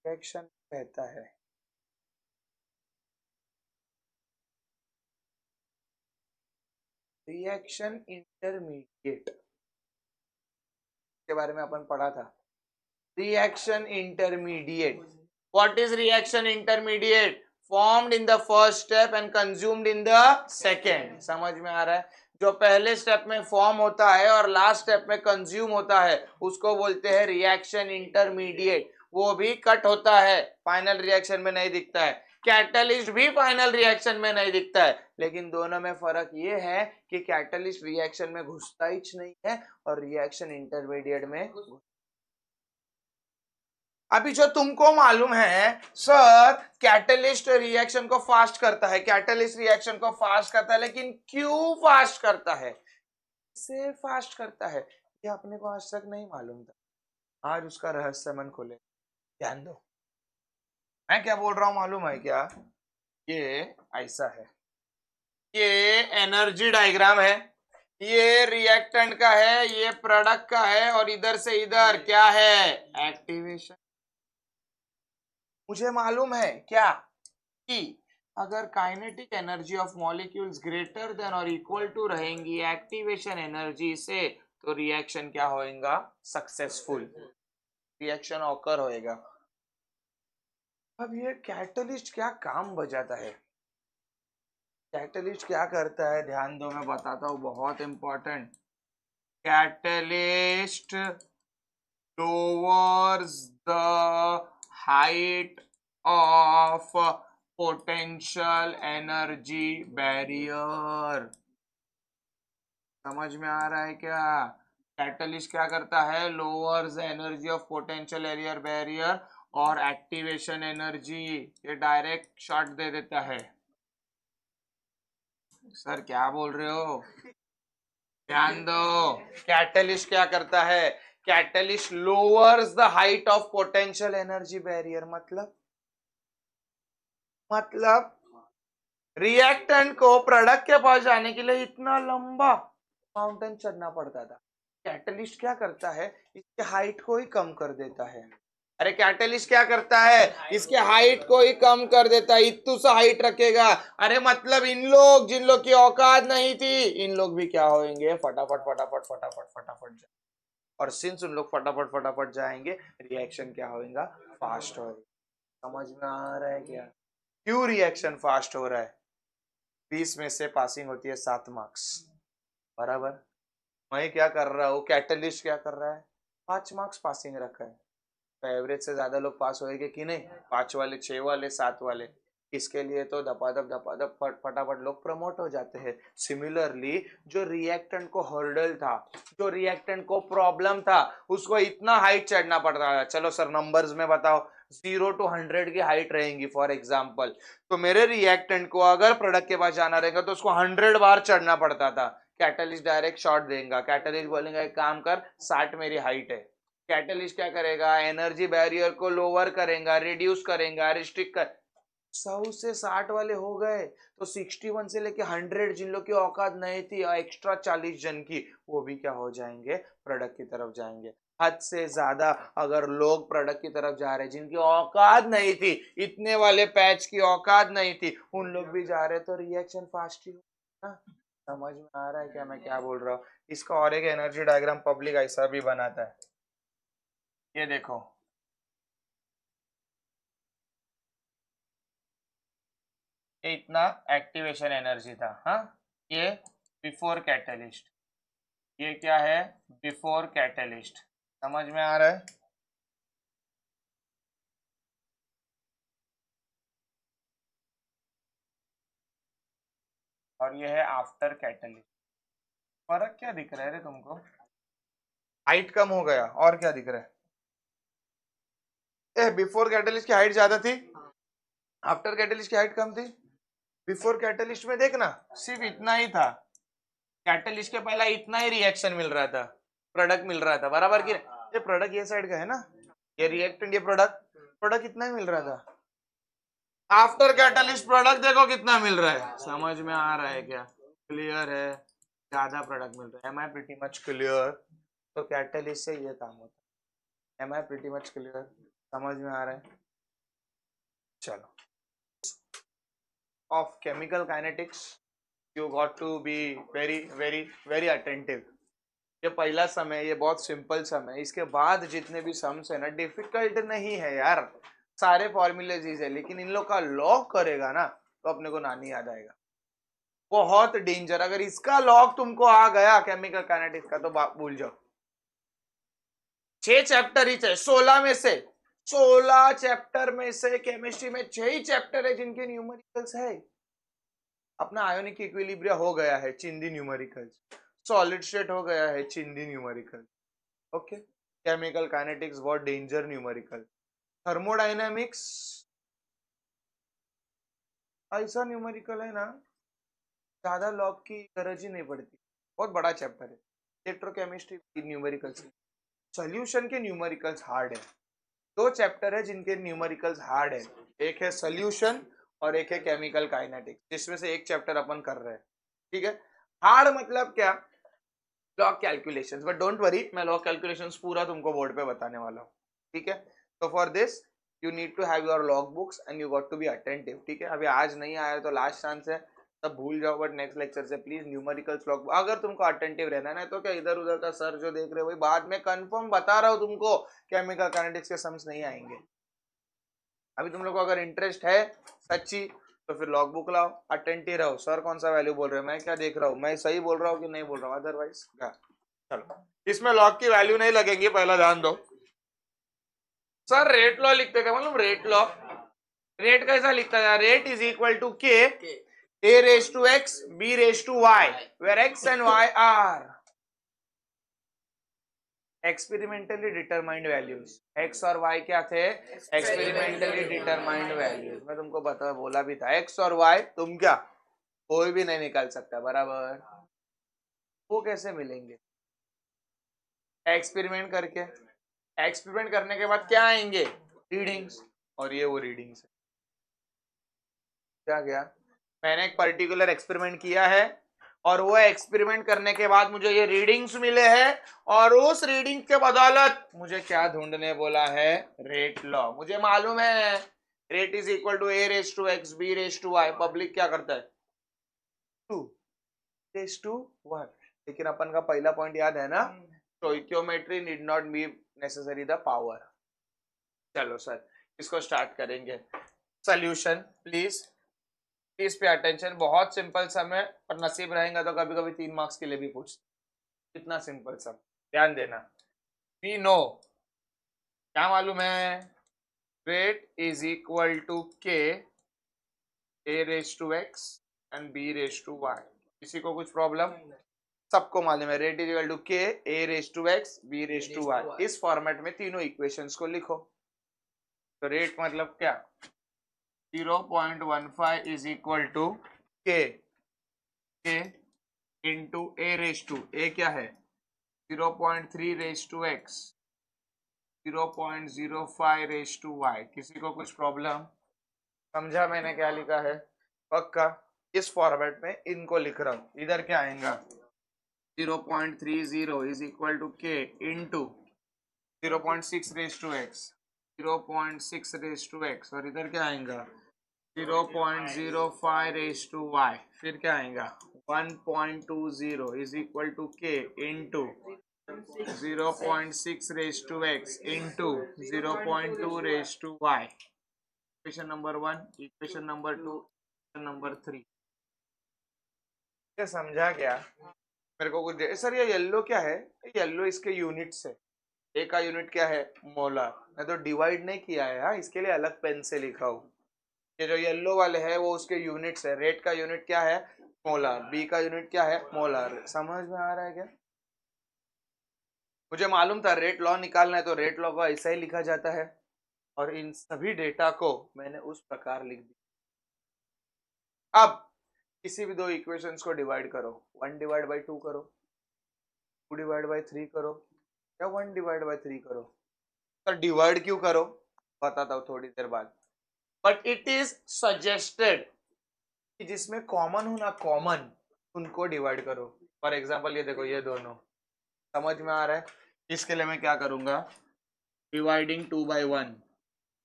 कहता है। रिएक्शन इंटरमीडिएट के बारे में अपन पढ़ा था। Reaction intermediate, what is reaction intermediate? Formed in the first step and consumed in the second. समझ में आ रहा है? जो पहले स्टेप में फॉर्म होता है और लास्ट स्टेप में कंज्यूम होता है उसको बोलते हैं रिएक्शन इंटरमीडिएट। वो भी कट होता है, फाइनल रिएक्शन में नहीं दिखता है। कैटलिस्ट भी फाइनल रिएक्शन में नहीं दिखता है, लेकिन दोनों में फर्क ये है कि कैटलिस्ट रिएक्शन में घुसता ही नहीं है और रिएक्शन इंटरमीडिएट में। अभी जो तुमको मालूम है सर कैटलिस्ट रिएक्शन को फास्ट करता है, कैटलिस्ट रिएक्शन को फास्ट करता है, लेकिन क्यों फास्ट करता है, से फास्ट करता है, ये अपने को आज तक नहीं मालूम था। आज उसका रहस्य मन खोले, ध्यान दो। मैं क्या बोल रहा हूं मालूम है क्या? ये ऐसा है, ये एनर्जी डायग्राम है, ये रिएक्टेंट का है, ये प्रोडक्ट का है, और इधर से इधर क्या है? एक्टिवेशन। मुझे मालूम है क्या कि अगर kinetic energy of molecules greater than और इक्वल टू रहेंगी एक्टिवेशन एनर्जी से तो रिएक्शन क्या होएगा? सक्सेसफुल रिएक्शन ऑकर होएगा। अब ये कैटलिस्ट क्या काम बजाता है? कैटलिस्ट क्या करता है ध्यान दो, मैं बताता हूँ, बहुत important. Catalyst lowers the height of potential energy barrier। समझ में आ रहा है क्या? कैटलिस्ट क्या करता है? Lowers the energy of potential arrear barrier और एक्टिवेशन एनर्जी, ये डायरेक्ट शॉट दे देता है। सर क्या बोल रहे हो? ध्यान दो, कैटलिस्ट क्या करता है? Catalyst lowers the height of potential energy barrier. मतलब रिएक्टेंट को प्रोडक्ट के पास जाने के लिए इतना लंबा माउंटेन चढ़ना पड़ता था, कैटलिस्ट क्या करता है? इसके हाइट को ही कम कर देता है। अरे कैटलिस्ट क्या करता है? इसके हाइट को ही कम कर देता है, इतू सा हाइट रखेगा। अरे मतलब इन लोग, जिन लोग की औकात नहीं थी, इन लोग भी क्या होंगे? फटाफट फटाफट फटाफट फटाफट जाए। और सिंस उन लोग फटाफट फटाफट जाएंगे, रिएक्शन क्या होगा? फास्ट होगा। समझ में आ रहा है क्या? क्यों रिएक्शन फास्ट हो रहा है? 20 में से पासिंग होती है 7 मार्क्स, बराबर। मैं क्या कर रहा हूँ? कैटलिस्ट क्या कर रहा है? 5 मार्क्स पासिंग रखा है। तो एवरेज से ज्यादा लोग पास होएंगे कि नहीं? 5 वाले, 6 वाले, 7 वाले। इसके लिए तो धपाधप फटाफट लोग प्रमोट हो जाते हैं। सिमिलरली जो रिएक्टेंट को हर्डल था, जो रिएक्टेंट को प्रॉब्लम था, उसको इतना हाइट चढ़ना पड़ता है। चलो सर नंबर्स में बताओ, 0 to 100 की हाइट रहेंगी फॉर एग्जाम्पल। तो मेरे रिएक्टेंट को अगर प्रोडक्ट के पास जाना रहेगा तो उसको 100 बार चढ़ना पड़ता था। कैटलिस्ट डायरेक्ट शॉट देगा, कैटलिस्ट बोलेगा एक काम कर 60 मेरी हाइट है। कैटलिस्ट क्या करेगा, एनर्जी बैरियर को लोअर करेगा, रिड्यूस करेगा, रिस्ट्रिक्ट कर। 100 से 60 वाले हो गए तो 61 से लेके 100 जिन लोग की औकात नहीं थी एक्स्ट्रा 40 जन की, वो भी क्या हो जाएंगे, प्रोडक्ट की तरफ जाएंगे। हद से ज्यादा अगर लोग प्रोडक्ट की तरफ जा रहे हैं जिनकी औकात नहीं थी, इतने वाले पैच की औकात नहीं थी, उन लोग भी जा रहे तो रिएक्शन फास्ट ही होगा। समझ में आ रहा है क्या मैं क्या बोल रहा हूँ? इसका और एक एनर्जी डायग्राम पब्लिक ऐसा भी बनाता है, ये देखो। ये इतना एक्टिवेशन एनर्जी था, हाँ। ये बिफोर कैटलिस्ट, ये क्या है, बिफोर कैटलिस्ट। समझ में आ रहा है? और ये है आफ्टर कैटलिस्ट। फर्क क्या दिख रहा है रे तुमको? हाइट कम हो गया, और क्या दिख रहा है? बिफोर कैटलिस्ट की हाइट ज्यादा थी, आफ्टर कैटलिस्ट की हाइट कम थी। बिफोर कैटलिस्ट में देखना सिर्फ इतना ही था, कैटलिस्ट के पहला इतना ही रिएक्शन मिल रहा था, प्रोडक्ट मिल रहा था, बराबर की नहीं? ये प्रोडक्ट ये साइड का है ना, ये रिएक्टेंट, ये प्रोडक्ट, प्रोडक्ट इतना ही मिल रहा था। आफ्टर कैटलिस्ट प्रोडक्ट देखो कितना मिल रहा है। समझ में आ रहा है क्या? क्लियर है? ज्यादा प्रोडक्ट मिल रहा है। Am I pretty much clear? तो कैटलिस्ट से ये काम होता है। Am I pretty much clear? समझ में आ रहा है? चलो, of chemical kinetics you got to be very very very attentive. ये पहला सम है, ये बहुत सिंपल सम है। इसके बाद जितने भी सम्स है ना, डिफिकल्ट नहीं है यार, सारे फॉर्मूले चीज है, लेकिन इन लोग का लॉग करेगा ना तो अपने को नानी याद आएगा। बहुत डेंजर, अगर इसका लॉग तुमको आ गया केमिकल काइनेटिक्स का तो भूल जाओ। 6 चैप्टर ही थे 16 में से, 16 चैप्टर में से केमिस्ट्री में 6 ही चैप्टर है जिनके न्यूमेरिकल्स है। अपना आयोनिक इक्विलिब्रिया हो गया है, चिंदी न्यूमेरिकल्स। सॉलिड स्टेट हो गया है, चिंदी न्यूमेरिकल। ओके, केमिकल काइनेटिक्स बहुत डेंजर न्यूमेरिकल। थर्मोडायनेमिक्स ऐसा न्यूमेरिकल है ना, ज्यादा लॉग की गरज ही नहीं पड़ती, बहुत बड़ा चैप्टर है। इलेक्ट्रोकेमिस्ट्री न्यूमेरिकल्स, सोल्यूशन के न्यूमेरिकल्स हार्ड है। दो चैप्टर है जिनके न्यूमेरिकल्स हार्ड है, एक है सोल्यूशन और एक है केमिकल काइनेटिक्स, जिसमें से एक चैप्टर अपन कर रहे हैं। ठीक है, हार्ड मतलब क्या, log calculations, but don't worry, मैं लॉग कैलकुलेशंस पूरा तुमको बोर्ड पे बताने वाला हूँ। ठीक है, तो for this you need to have your log books and you got to be attentive. ठीक है, अभी आज नहीं आया तो लास्ट चांस है, तब भूल जाओ, बट नेक्स्ट लेक्चर से प्लीज न्यूमेरिकल्स लॉग, अगर तुमको अटेंटिव रहना है तो क्या इधर उधर का सर जो देख रहे हो वही बाद में कंफर्म बता रहा हूँ तुमको, केमिकल काइनेटिक्स के सम्स नहीं आएंगे। अभी तुम लोग को अगर इंटरेस्ट है सच्ची तो फिर लॉग बुक लाओ, अटेंटिव रहो, सर कौन सा वैल्यू बोल रहे हैं, मैं क्या देख रहा हूँ, मैं सही बोल रहा हूँ कि नहीं बोल रहा हूँ, अदरवाइज क्या। चलो, इसमें लॉग की वैल्यू नहीं लगेंगी, पहला ध्यान दो। सर रेट लॉ लिखते क्या, मालूम रेट लॉ, रेट कैसा लिखता है, rate is equal to K A raise to X B raise to Y, where X and Y are experimentally determined values. X और वाई क्या थे, एक्सपेरिमेंटली डिटरमाइंड वैल्यूज। मैं तुमको बता बोला भी था, एक्स और वाई तुम क्या कोई भी नहीं निकाल सकता, बराबर। वो कैसे मिलेंगे, एक्सपेरिमेंट करके। एक्सपेरिमेंट करने के बाद क्या आएंगे, रीडिंग्स, और ये वो रीडिंग्स है। क्या गया, मैंने एक पर्टिकुलर एक्सपेरिमेंट किया है और वो एक्सपेरिमेंट करने के बाद मुझे ये रीडिंग्स मिले हैं, और उस रीडिंग के बदौलत मुझे क्या ढूंढने बोला है, रेट लॉ। मुझे मालूम है rate is equal to A raise to X B raise to Y, public क्या करता है 2 रेस टू 1, लेकिन अपन का पहला पॉइंट याद है ना, stoichiometry need not be necessary the power. चलो सर इसको स्टार्ट करेंगे। Solution please please pay attention, बहुत सिंपल सम है, और नसीब रहेगा तो कभी कभी 3 मार्क्स के लिए भी पूछ, इतना सिंपल सम, ध्यान देना। वी नो, क्या मालूम है, rate is equal to K A raise to X and B raise to Y. किसी को कुछ प्रॉब्लम? सबको मालूम है rate is equal to K A raise to X B raise to Y. इस फॉर्मेट में तीनों इक्वेशंस को लिखो। तो रेट मतलब क्या, 0.15 is equal to K into A raise to, A क्या है 0.3 raise to X, 0.05 raise to Y. किसी को कुछ प्रॉब्लम? समझा मैंने क्या लिखा है? पक्का? इस फॉर्मेट में इनको लिख रहा हूं। इधर क्या आएगा 0.30 is equal to K into 0.6 raise to X, 0.6 raise to X, और इधर क्या आएगा 0.05 रेस टू वाई। फिर क्या आएगा 1.20 is equal to K into 0.6 raise to X into 0.2 raise to Y. Equation number 1, equation number 2, equation number 3। क्या समझा क्या? मेरे को कुछ सर ये येलो क्या है? येलो इसके यूनिट्स है। ए का यूनिट क्या है मोलर। मैं तो डिवाइड नहीं किया है, हाँ इसके लिए अलग पेन से लिखा हूँ। ये जो येलो वाले है वो उसके यूनिट्स है। रेड का यूनिट क्या है मोलर, बी का यूनिट क्या है मोलर। समझ में आ रहा है क्या? मुझे मालूम था रेट लॉ निकालना है तो रेट लॉ को ऐसा ही लिखा जाता है, और इन सभी डेटा को मैंने उस प्रकार लिख दिया। अब किसी भी दो इक्वेशंस को डिवाइड करो, 1 डिवाइड बाई 2 करो, 2 डिवाइड बाई 3 करो, या 1 डिवाइड बाई 3 करो। तो डिवाइड क्यों करो बताता हूँ थोड़ी देर बाद। बट इट इज सजेस्टेड कि जिसमें कॉमन हो ना कॉमन, उनको डिवाइड करो। फॉर एग्जाम्पल ये देखो ये दोनों, समझ में आ रहा है? इसके लिए मैं क्या करूंगा dividing 2 by 1,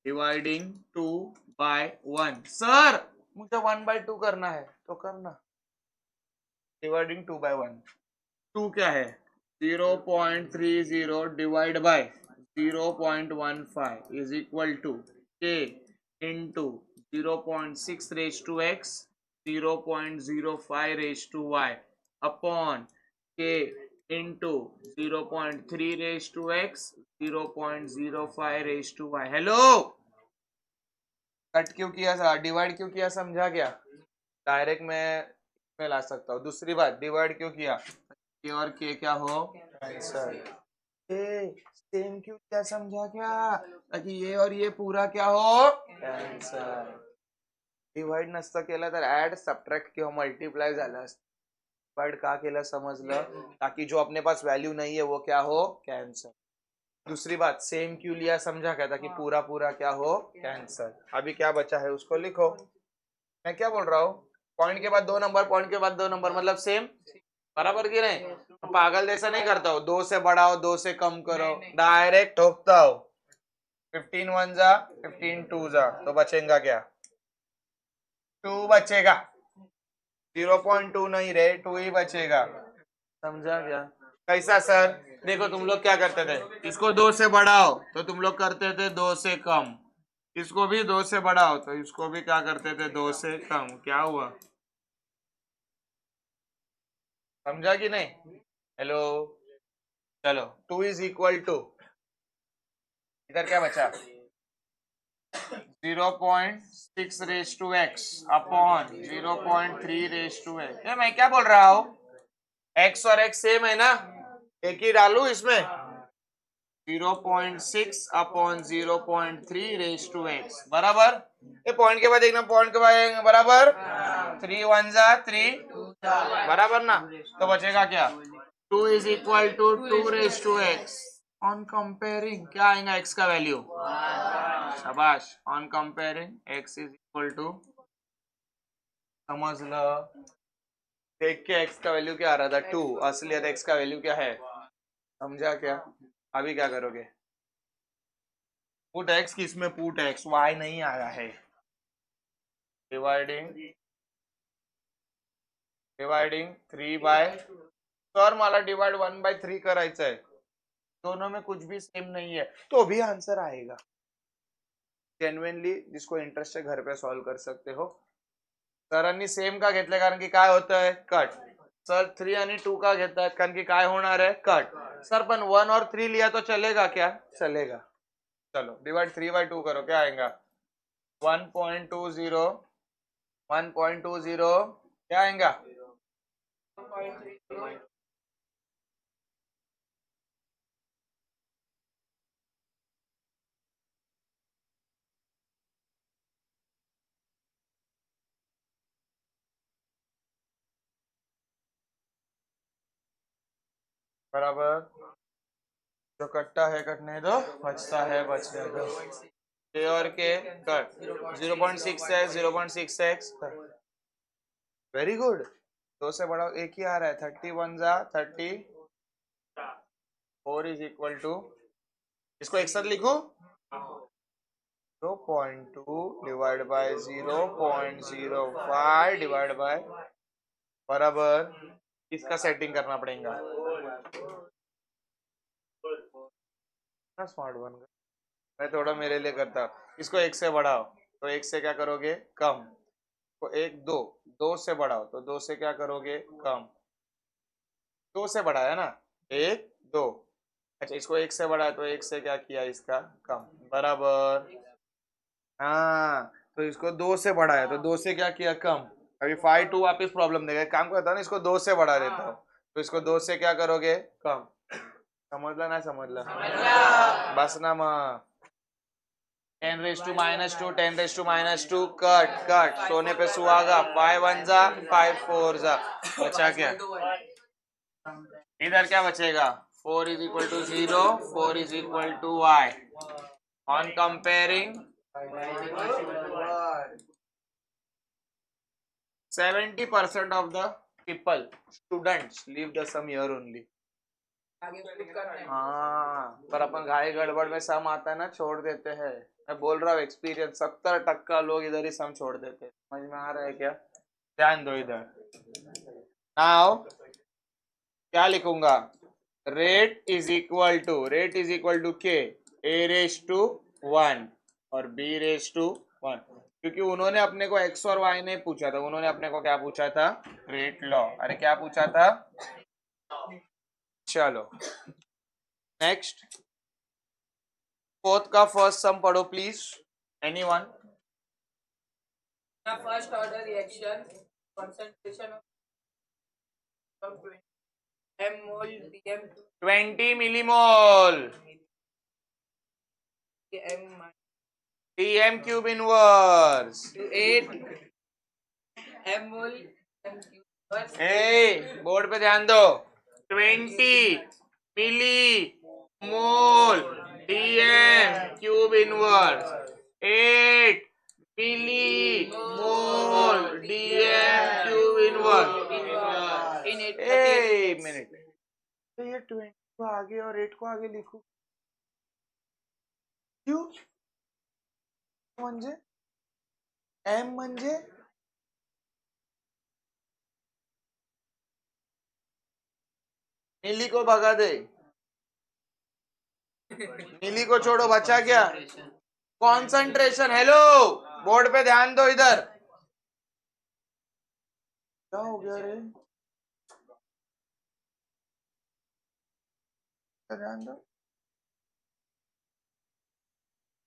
dividing 2 by 1। Sir मुझे 1 बाय 2 करना है तो करना, डिवाइडिंग 2 बाय 1। 2 क्या है 0.30 divide by 0.15 is equal to K into 0.6 raise to X, 0.05 raise to Y upon K into 0.3 raise to X, 0.05 raise to Y. Hello, cut क्यों किया, divide क्यों किया, समझा क्या? डायरेक्ट मैं ला सकता हूँ। दूसरी बात डिवाइड क्यों किया, के और के क्या हो आंसर। सेम क्यों क्या, समझा क्या? ताकि ये और ये पूरा क्या हो आंसर। डिवाइड नसतं केलं तर ऍड सबट्रॅक्ट किंवा मल्टीप्लाय झालं असतं। डिवाइड का केलं समजलं, ताकि जो अपने पास वैल्यू नहीं है वो क्या हो कैंसर। दूसरी बात सेम क्यों लिया, समझा क्या? ताकि पूरा पूरा क्या हो कैंसर। अभी क्या बचा है उसको लिखो। मैं क्या बोल रहा हूँ, पॉइंट के बाद 2 नंबर, पॉइंट के बाद 2 नंबर मतलब सेम, बराबर की नहीं? पागल जैसा नहीं करता हो, 2 से बढ़ाओ 2 से कम करो, डायरेक्ट ठोकता हो। 15 1 जा 15 2 जा, तो बचेगा क्या 2 बचेगा, 0.2 नहीं रे 2 ही बचेगा। समझा क्या? कैसा सर? देखो तुम लोग क्या करते थे, इसको 2 से बढ़ाओ तो तुम लोग करते थे 2 से कम, इसको भी 2 से बढ़ाओ तो इसको भी क्या करते थे 2 से कम। क्या हुआ, समझा कि नहीं? हेलो, चलो 2 इज इक्वल टू, इधर क्या बचा 0.6 raise to X upon 0.3 raise to X. मैं क्या बोल रहा हूँ, एक्स और एक्स सेम है ना, एक ही डालू इसमें 0.6 अपॉन 0.3 रेज टू एक्स बराबर। ये पॉइंट के बाद एक ना पॉइंट के बाद एक बराबर, 3 1 जा 3 बराबर ना, तो बचेगा क्या 2 is equal to 2 raise to X. On comparing क्या आएगा x का वैल्यू, शाबाश। On comparing x is equal to, समझ लो, देख के x का वैल्यू क्या आ रहा था 2, असलियत x का वैल्यू क्या है, समझा क्या? अभी क्या करोगे, पुट x किस में, पुट x, y नहीं आया है। डिवाइडिंग डिवाइडिंग 3 बाय, सर मला डिवाइड 1 बाय 3 करायचं है, दोनों में कुछ भी सेम नहीं है तो भी आंसर आएगा। जेन्युइनली जिसको इंटरेस्ट है घर पे सॉल्व कर सकते हो। सरांनी सेम का घेतलं कारण की काय होतंय कट, सर 3 आणि 2 का घेतात कारण की काय होणार है कट। सर पण 1 और 3 लिया तो चलेगा क्या, चलेगा। चलो डिवाइड 3 बाय 2 करो, क्या आएगा 1.20, 1.20 क्या आएगा बराबर जो कटता है कटने दो, बचता है बचने दो। के और के cut 0.6x 0.6x। Very good. 2 से बड़ा एक ही आ रहा है। 31 जा 34 इज इक्वल टू, इसको एक साथ लिखो 0.2 डिवाइड बाय 0.05 डिवाइड बाय, बराबर इसका सेटिंग करना पड़ेगा। स्मार्ट बन गया। मैं थोड़ा मेरे लिए करता हूँ। इसको 1 से बढ़ाओ तो 1 से क्या करोगे, कम। तो 1 2, 2 से बढ़ाओ तो 2 से क्या करोगे, कम। 2 से बढ़ाया ना, 1 2। अच्छा, इसको 1 से बढ़ाया तो 1 से क्या किया, इसका कम, बराबर। हाँ, तो इसको 2 से बढ़ाया तो 2 से क्या किया, कम। अभी 5 2 वापिस प्रॉब्लम देगा। काम करता हूँ ना, इसको 2 से बढ़ा देता हूँ तो इसको 2 से क्या करोगे, कम। समझला ना, समझला बस ना माँ। 10 raised to minus 2, 10 raised to minus 2, cut cut, सोने पे सुहागा। 5 1 जा 5 4 जा, बचा क्या, इधर क्या बचेगा, 4 is equal to 0, 4 is equal to y. On comparing 70% of the people, students leave the sum here only. हाँ, पर अपन घाई गड़बड़ में सम आता है ना, छोड़ देते हैं। मैं बोल रहा हूँ एक्सपीरियंस, 70% लोग इधर ही सम छोड़ देते हैं। समझ में आ रहा है क्या, ध्यान दो इधर। नाउ क्या लिखूंगा, rate is equal to K, A raise to 1 और बी रेस टू 1, क्योंकि उन्होंने अपने को एक्स और वाई नहीं पूछा था, उन्होंने अपने को क्या पूछा था, रेट लॉ। अरे क्या पूछा था, चलो नेक्स्ट। फोर्थ का फर्स्ट सम पढ़ो please, anyone. First order reaction, concentration of m mol dm 20 millimole dm cube inverse 8 m mol board पे ध्यान दो। 20 millimole dm cube inverse 8 millimole dm cube inverse. एक मिनट, तो ये 20 को आगे और 8 को आगे लिखू क्यों, म्हणजे m म्हणजे मिली को भगा दे, मिली को छोड़ो, बचा क्या, कॉन्सेंट्रेशन। हेलो, बोर्ड पे ध्यान दो इधर। क्या हो गया रे, ध्यान दो।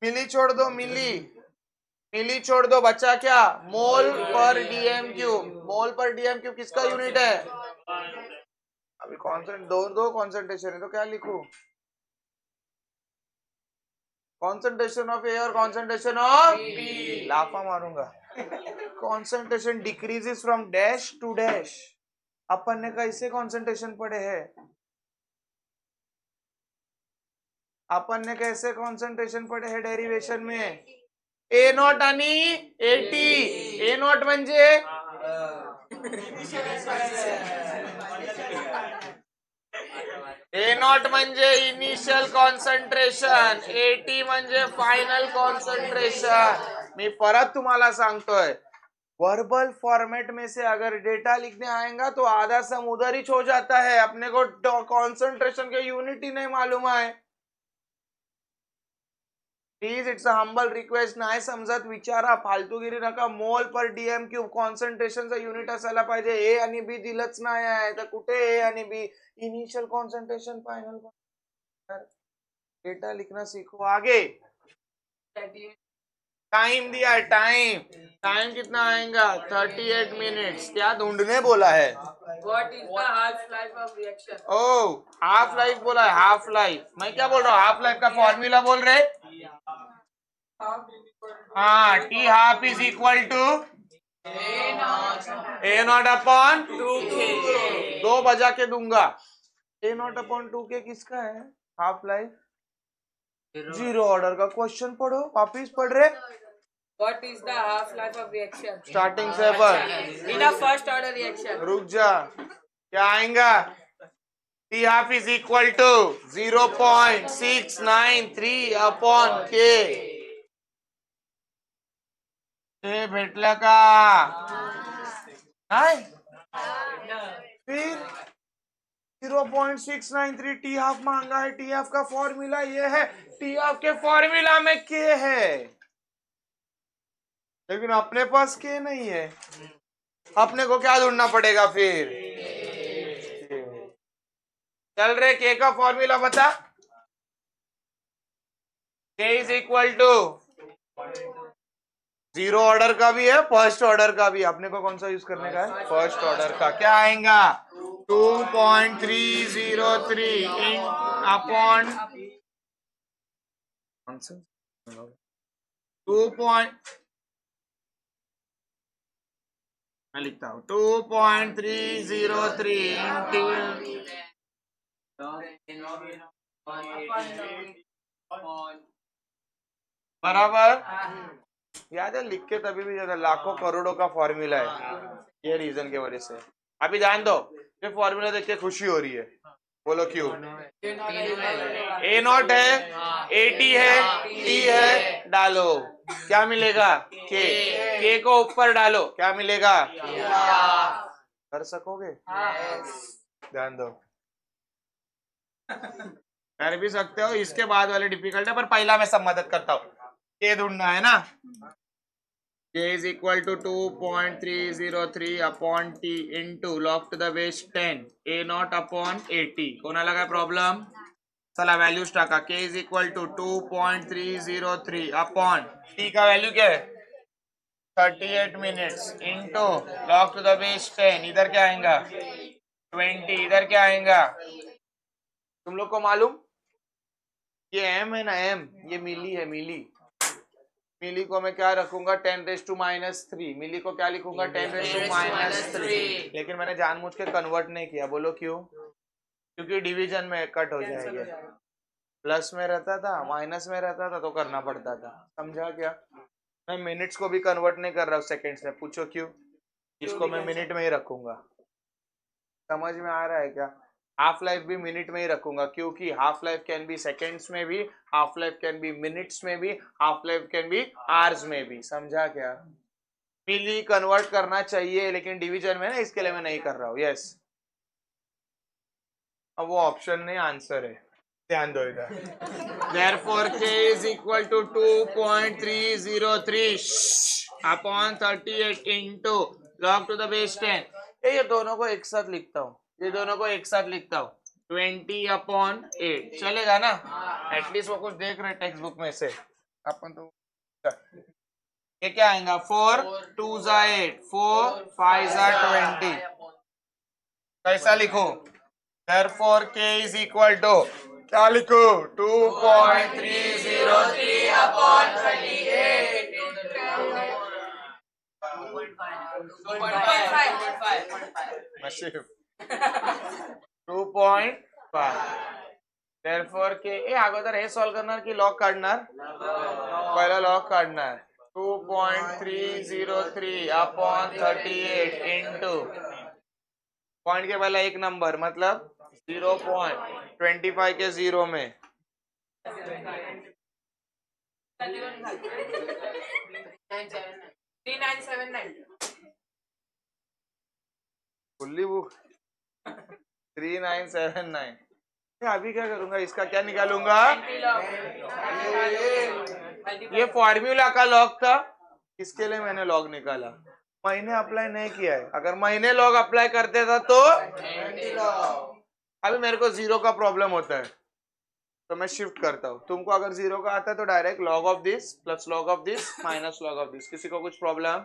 मिली छोड़ दो, मिली छोड़ दो, बचा क्या, मोल पर डीएम क्यूब। मोल पर डीएम क्यूब किसका यूनिट है, अभी दो कॉन्सेंट्रेशन है तो क्या लिखू, कॉन्सेंट्रेशन ऑफ ए और कॉन्सेंट्रेशन ऑफ बी। लाफा मारूंगा। Concentration decreases from dash to dash. अपन ने कैसे कॉन्सेंट्रेशन पढ़े हैं, अपन ने कैसे कॉन्सेंट्रेशन पढ़े हैं डेरिवेशन में, ए नॉट आणि 80। ए नॉट म्हणजे ए नॉट म्हणजे इनिशियल कॉन्सन्ट्रेशन, 80 म्हणजे फायनल कॉन्सन्ट्रेशन। मी परत तुम्हाला सांगतोय, वर्बल फॉर्मेट में से अगर डेटा लिखने आएगा तो आधा सम उधर ही हो जाता है। अपने को कॉन्सेंट्रेशन के यूनिट ही नहीं मालूम है। Please it's a humble request, नाही समजत विचारा, फालतूगिरी नका। मोल पर डीएम क्यूब कॉन्सन्ट्रेशनचा युनिट असायला पाहिजे। ए आणि बी दिलंच नाही आहे तर कुठे ए आणि B, initial concentration final. Data लिखना सीखो। आगे टाइम दिया है, टाइम कितना आएगा, 38 मिनट्स। क्या ढूंढने बोला है, What is the half life of reaction? ओ हाफ लाइफ बोला है, हाफ लाइफ। मैं क्या बोल रहा हूँ, हाफ लाइफ का फॉर्मूला बोल रहे। हाँ, T half is equal to A not upon 2 बजा के दूंगा। A0/2K किसका है? हाफ लाइफ जीरो ऑर्डर का। क्वेश्चन पढ़ो, वापिस पढ़ रहे। What is the half life of reaction? Starting से पढ़। In a first order reaction. रुक जा, क्या आएगा? T half is equal to 0.693/K। हे भेटला का? नाही? फिर 0.693 टी हाफ मांगा है। टी हाफ का फॉर्मूला ये है, टी हाफ के फॉर्मूला में के है, लेकिन अपने पास के नहीं है। अपने को क्या ढूंढना पड़ेगा फिर? चल रहे, के का फॉर्मूला बता। K is equal to zero order का भी है, फर्स्ट ऑर्डर का भी। अपने को कौन सा यूज करने का है? फर्स्ट ऑर्डर का। क्या आएगा? 2.303 अपॉन 2. मैं लिखता हूँ 2.303 इंटू बराबर। याद है, लिख के तभी भी ज्यादा लाखों करोड़ों का फॉर्मूला है, ये रीजन के वजह से। अभी जान दो, ये फॉर्मूला देख के खुशी हो रही है, बोलो क्यों? A0 है, AT है, T है, डालो क्या मिलेगा? के को ऊपर डालो, क्या मिलेगा? कर सकोगे? ध्यान दो, कर भी सकते हो। इसके बाद वाले डिफिकल्ट है, पर पहला मैं सब मदद करता हूँ। के ढूंढना है ना। K is equal to 2.303 upon T into log to the base 10 A0 upon AT। कोणा लगा प्रॉब्लम? चला वैल्यूज टाका। K is equal to 2.303 upon T का वैल्यू क्या है? 38 minutes into log to the base 10, इधर क्या आएगा? 20, इधर क्या आएगा? तुम लोग को मालूम ये M है ना, M ये मिली है। मिली को मैं क्या रखूंगा? 10⁻⁻3। मिली को क्या लिखूंगा? 10⁻⁻3। लेकिन मैंने जानबूझ के कन्वर्ट नहीं किया, बोलो क्यों? क्योंकि डिवीजन में कट हो जाएंगे। प्लस में रहता था, माइनस में रहता था तो करना पड़ता था, समझा क्या? मैं मिनट्स को भी कन्वर्ट नहीं कर रहा हूँ सेकेंड्स में। पूछो क्यों? इसको मैं मिनट में ही रखूंगा। समझ में आ रहा है क्या? हाफ लाइफ भी मिनट में ही रखूंगा, क्योंकि half life can be seconds में भी, half life can be minutes में भी, half life can be hours में भी। समझा क्या? मिली कन्वर्ट करना चाहिए, लेकिन डिवीजन में ना, इसके लिए मैं नहीं कर रहा हूँ। यस, अब वो ऑप्शन नहीं, आंसर है। ध्यान दो इधर। Therefore K is equal to 2.303 upon 38 into log to the base 10। ये दोनों को एक साथ लिखता हूँ, ये दोनों को एक साथ लिखता हूँ। 20/8 चलेगा ना? एटलीस्ट वो कुछ देख रहे टेक्स्ट बुक में से। अपन तो ये क्या आएगा? 4 2 8, 4 5 20। कैसा लिखो? Therefore K is equal to क्या लिखो? 2.303 अपॉन 38 2.5। Therefore K अगोदर हे सॉल्व करणार की लॉग काढणार? पहिला लॉग काढणार। 2.303 अपॉन 38 इंटू पॉइंट के पहले एक नंबर, मतलब 0.25 के जीरो में 3979 फुल्ली बुक 3979। अभी क्या करूंगा? इसका क्या निकालूंगा? ये फॉर्मूला का लॉग था, इसके लिए मैंने लॉग निकाला। महीने अप्लाई नहीं किया है, अगर महीने लॉग अप्लाई करते था तो अभी मेरे को जीरो का प्रॉब्लम होता है तो मैं शिफ्ट करता हूँ। तुमको अगर जीरो का आता है तो direct log of this plus log of this minus log of this. किसी को कुछ problem?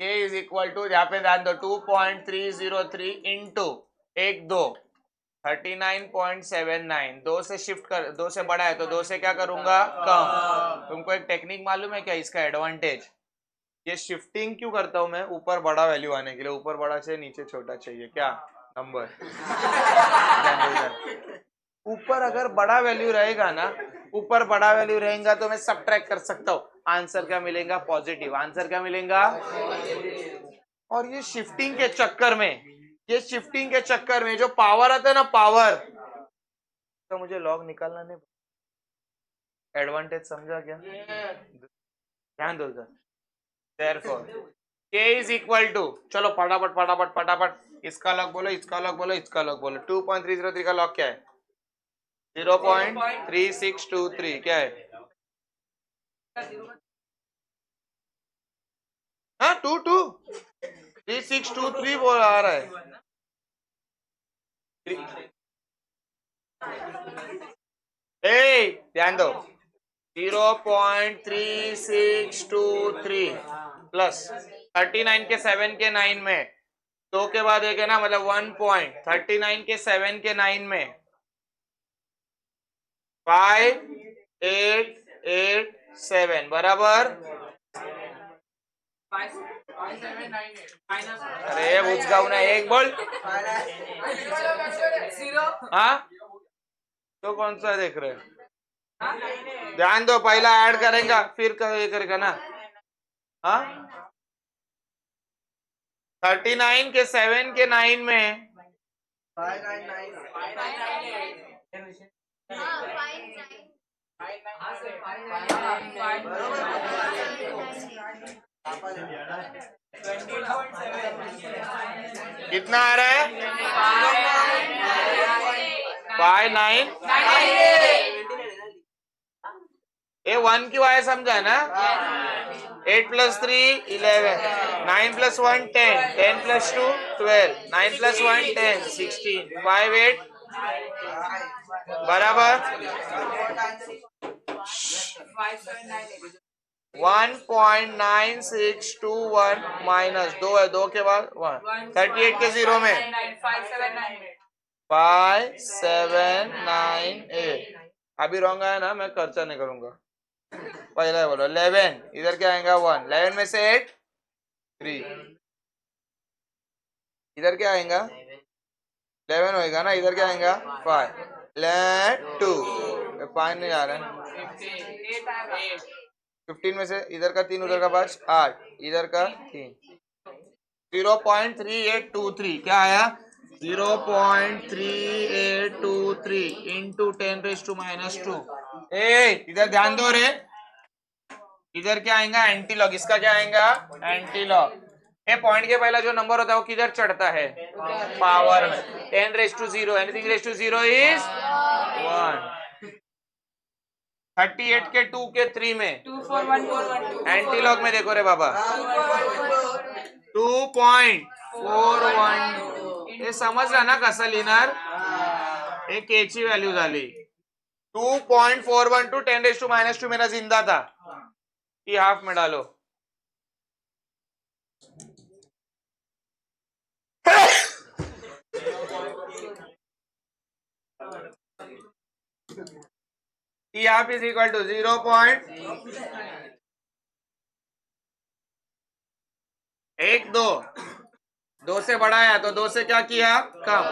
K is equal to, यहाँ पे ध्यान दो, 2.303 इंटू 1 2 39.79। 2 से शिफ्ट कर, 2 से बड़ा है तो 2 से क्या करूंगा? कम। तुमको एक टेक्निक मालूम है क्या इसका एडवांटेज? ये शिफ्टिंग क्यों करता हूं मैं? ऊपर बड़ा वैल्यू आने के लिए। ऊपर बड़ा चाहिए, नीचे छोटा चाहिए। क्या नंबर। ऊपर अगर बड़ा वैल्यू रहेगा ना, ऊपर बड़ा वैल्यू रहेगा तो मैं सबट्रैक्ट कर सकता हूँ, आंसर क्या मिलेगा? पॉजिटिव। आंसर क्या मिलेगा? और ये शिफ्टिंग के चक्कर में, ये शिफ्टिंग के चक्कर में जो पावर आता है ना, पावर, तो मुझे लॉग निकालना नहीं। एडवांटेज समझा क्या? ध्यान दो इधर। Therefore, k is equal to, चलो फटाफट फटाफट फटाफट, इसका लॉग बोलो, इसका लॉग बोलो, इसका लॉग बोलो। 2.303 का लॉग क्या है? 0.3623। क्या है? हाँ, 3623 बोल आ रहा है। ध्यान दो, 0.3623 प्लस 39 के 7 के 9 में 2 के बाद एक है ना, मतलब 1.39 के 7 के 9 में 5887 बराबर। अरे उचगाऊ ना, एक बोल। हाँ, तो कौन सा देख रहे? ध्यान दो, पहला ऐड करेगा फिर ये करेगा ना। हाँ, 39 के 7 के 9 में 599 कितना आ रहा है? 59। ये 1 क्यों आया समझा ना? 8 + 3 11, 9 + 1 10, 10 + 2 12, 9 + 1 10, 16, 5 8 बराबर 1.9621 माइनस 2 है, 2 के बाद 1, 38 के 0 में 5798। अभी रॉन्ग आया ना, मैं खर्चा नहीं करूंगा। पहला बोलो 11, इधर क्या आएगा? 1, 11 में से 8 3, इधर क्या आएगा? 11 होएगा ना, इधर क्या आएगा? 5, 2 5 नहीं आ रहा है। 15 में से इधर का 3 उधर का 5 8, इधर का 3, 0.3823 क्या आया? 0.3823 इंटू 10⁻²। इधर ध्यान दो रे, इधर क्या आएगा? Anti log. इसका क्या आएगा? Anti log. ये पॉइंट के पहला जो नंबर होता है वो किधर चढ़ता है? पावर में। 10⁻0, एनीथिंग रेज़ टू 0 इज 1। 38 के 2 के 3 में एंटी लॉग में देखो रे बाबा, 2.412। हे समजला ना कसं लिहिणार? हे के ची व्हॅल्यू झाली। 2.412 10⁻² मेरा जिंदा था, ये हाफ में डालो। T half is equal to 0.12। 2 से बड़ा है तो 2 से क्या किया? कम।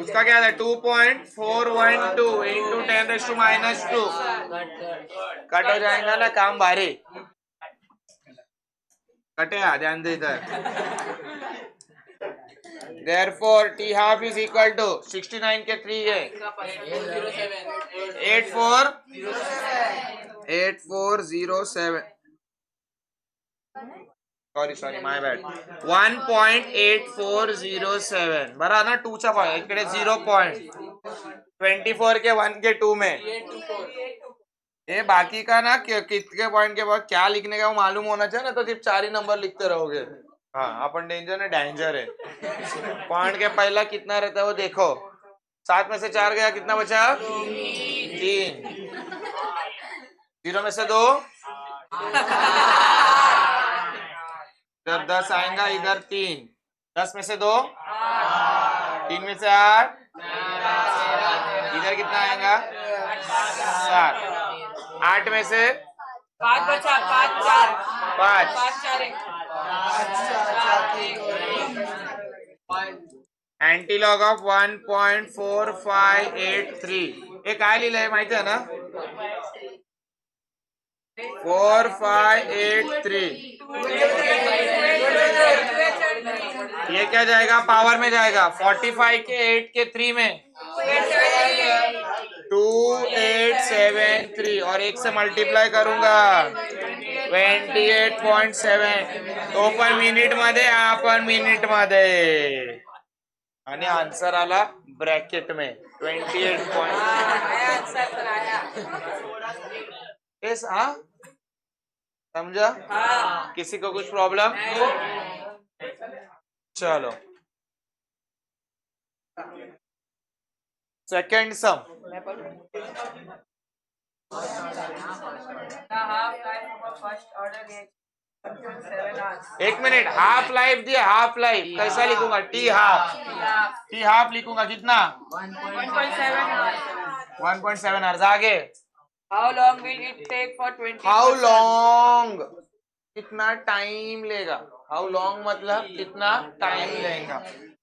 उसका क्या था? 2.412 इंटू 10⁻²। कट हो जाएगा ना, काम भारी। कटे, ध्यान दे इधर। Therefore T half is equal to 69 के 3 है 8407। Sorry my bad. 1.8407 बरा ना, 2 चा पॉइंट इकडे 0.24 के 1 के 2 में। ये बाकी का ना कितने पॉइंट के बाद क्या लिखने का वो मालूम होना चाहिए ना, तो सिर्फ 4 ही नंबर लिखते रहोगे। हाँ, अपन डेंजर है। पॉइंट के पहला कितना रहता है वो देखो। 7 में से 4 गया, कितना बचा? 3। 0 में से 2, जब 10 आएगा इधर 3, 10 में से 2, 3 में से 8, इधर कितना आएगा? 7, 8 में से 5 बचा, 5 4 5 5 4 1 अँटीलॉग ऑफ 1.4583 हे काय लिहिलंय माहिती आहे ना 4583 ये क्या जाएगा पावर में जाएगा 45 के 8 के 3 में 2873 और 1 से मल्टीप्लाई करूंगा 28.7 तो पण मिनिट मध्ये आपण मिनिट मध्ये आणि आन्सर आला ब्रॅकेट में 28. हाँ समझा किसी को कुछ प्रॉब्लम चलो सेकंड सम एक मिनट हाफ लाइफ दिया हाफ लाइफ कैसा लिखूंगा टी हाफ लिखूंगा कितना 1.7 आवर्स आगे How long will it take for 20%? How long कितना टाइम लेगा हाउ लॉन्ग मतलब कितना टाइम लेगा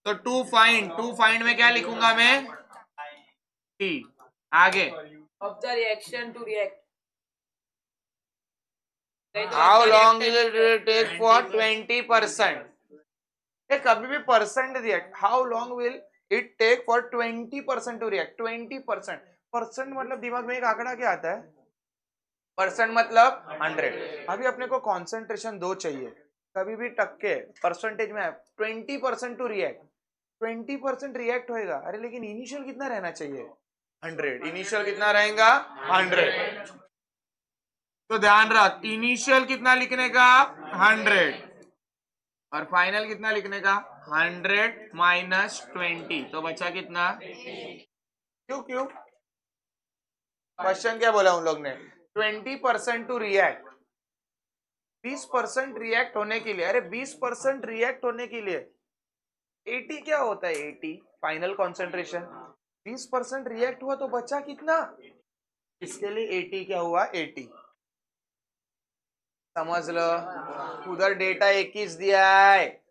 तो टू फाइंड में क्या लिखूंगा मैं टी आगे Of the reaction to react. How long will it take for 20%. ये कभी भी percent react how long will it take for 20% to react 20%. Percent मतलब दिमाग में एक आंकड़ा क्या आता है परसेंट मतलब 100. अभी अपने को कॉन्सेंट्रेशन 2 चाहिए कभी भी टक्के परसेंटेज में 20% टू रिएक्ट 20% रिएक्ट होएगा अरे लेकिन इनिशियल कितना रहना चाहिए 100. इनिशियल कितना रहेगा 100. तो ध्यान रख इनिशियल कितना लिखने का 100 और फाइनल कितना लिखने का 100 माइनस 20 तो बचा कितना क्यों क्वेश्चन क्या बोला उन लोग ने 20% टू रिएक्ट 20% रिएक्ट होने के लिए अरे 20% रिएक्ट होने के लिए 80 क्या होता है 80 फाइनल कॉन्सेंट्रेशन 20% रिएक्ट हुआ तो बचा कितना इसके लिए 80 क्या हुआ 80 समझ लो उधर डेटा 21 दिया है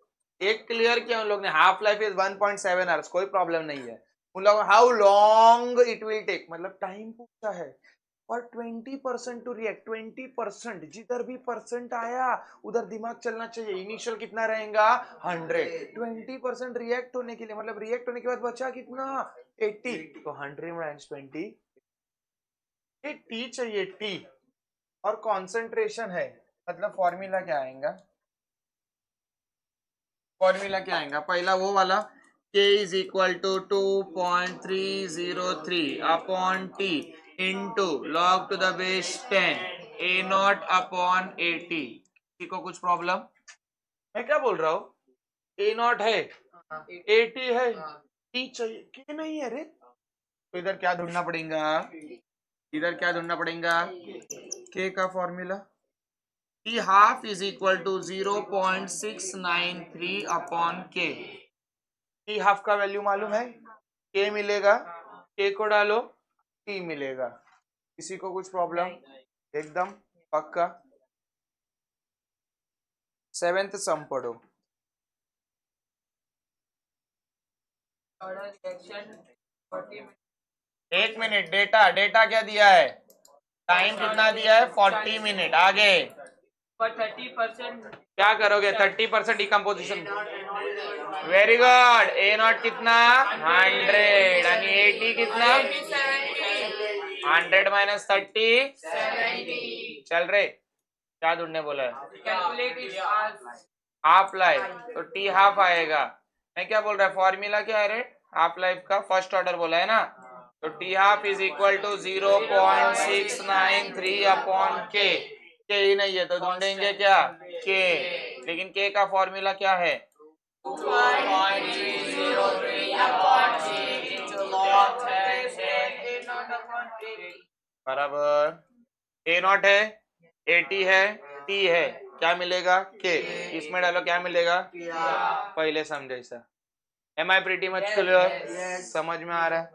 एक क्लियर किया उन लोग ने हाफ लाइफ इज 1.7 आवर्स कोई प्रॉब्लम नहीं है उन लोगों how long it will take मतलब टाइम पूछा है और 20% टू रिएक्ट 20% जिधर भी परसेंट आया उधर दिमाग चलना चाहिए इनिशियल कितना रहेगा 100 20% रिएक्ट होने के लिए मतलब रिएक्ट होने के बाद बचा कितना 80 तो 100 माइनस 20 ये टी चाहिए टी और कॉन्सेंट्रेशन है मतलब फॉर्मूला क्या आएगा पहला वो वाला K is equal to 2.303 upon T into log to the base 10 A0 upon 80. किसी को कुछ प्रॉब्लम मैं क्या बोल रहा हूँ A0 है 80 है T चाहिए K नहीं है रे तो इधर क्या ढूंढना पड़ेगा K का formula T half is equal to 0.693 upon K. T half का वैल्यू मालूम है K मिलेगा K को डालो T मिलेगा किसी को कुछ प्रॉब्लम एकदम पक्का 7th सम पढ़ो एक मिनट डेटा क्या दिया है टाइम कितना दिया है 40 मिनट आगे 30% क्या करोगे 30% डिकम्पोजिशन वेरी गुड A0 कितना 100 आणि 80 कितना 100 माइनस 30 चल रे क्या ढूंढने बोला है हाफ लाइफ तो टी हाफ आएगा मैं क्या बोल रहा है फॉर्मूला क्या है रे हाफ लाइफ का फर्स्ट ऑर्डर बोला है ना तो T half is equal to 0.693 upon K ही नहीं है तो ढूंढेंगे क्या के लेकिन के का फॉर्मूला क्या है बराबर A0 है 80 है T है क्या मिलेगा के इसमें डालो क्या मिलेगा पहले समझे ऐसा am I pretty much clear समझ में आ रहा है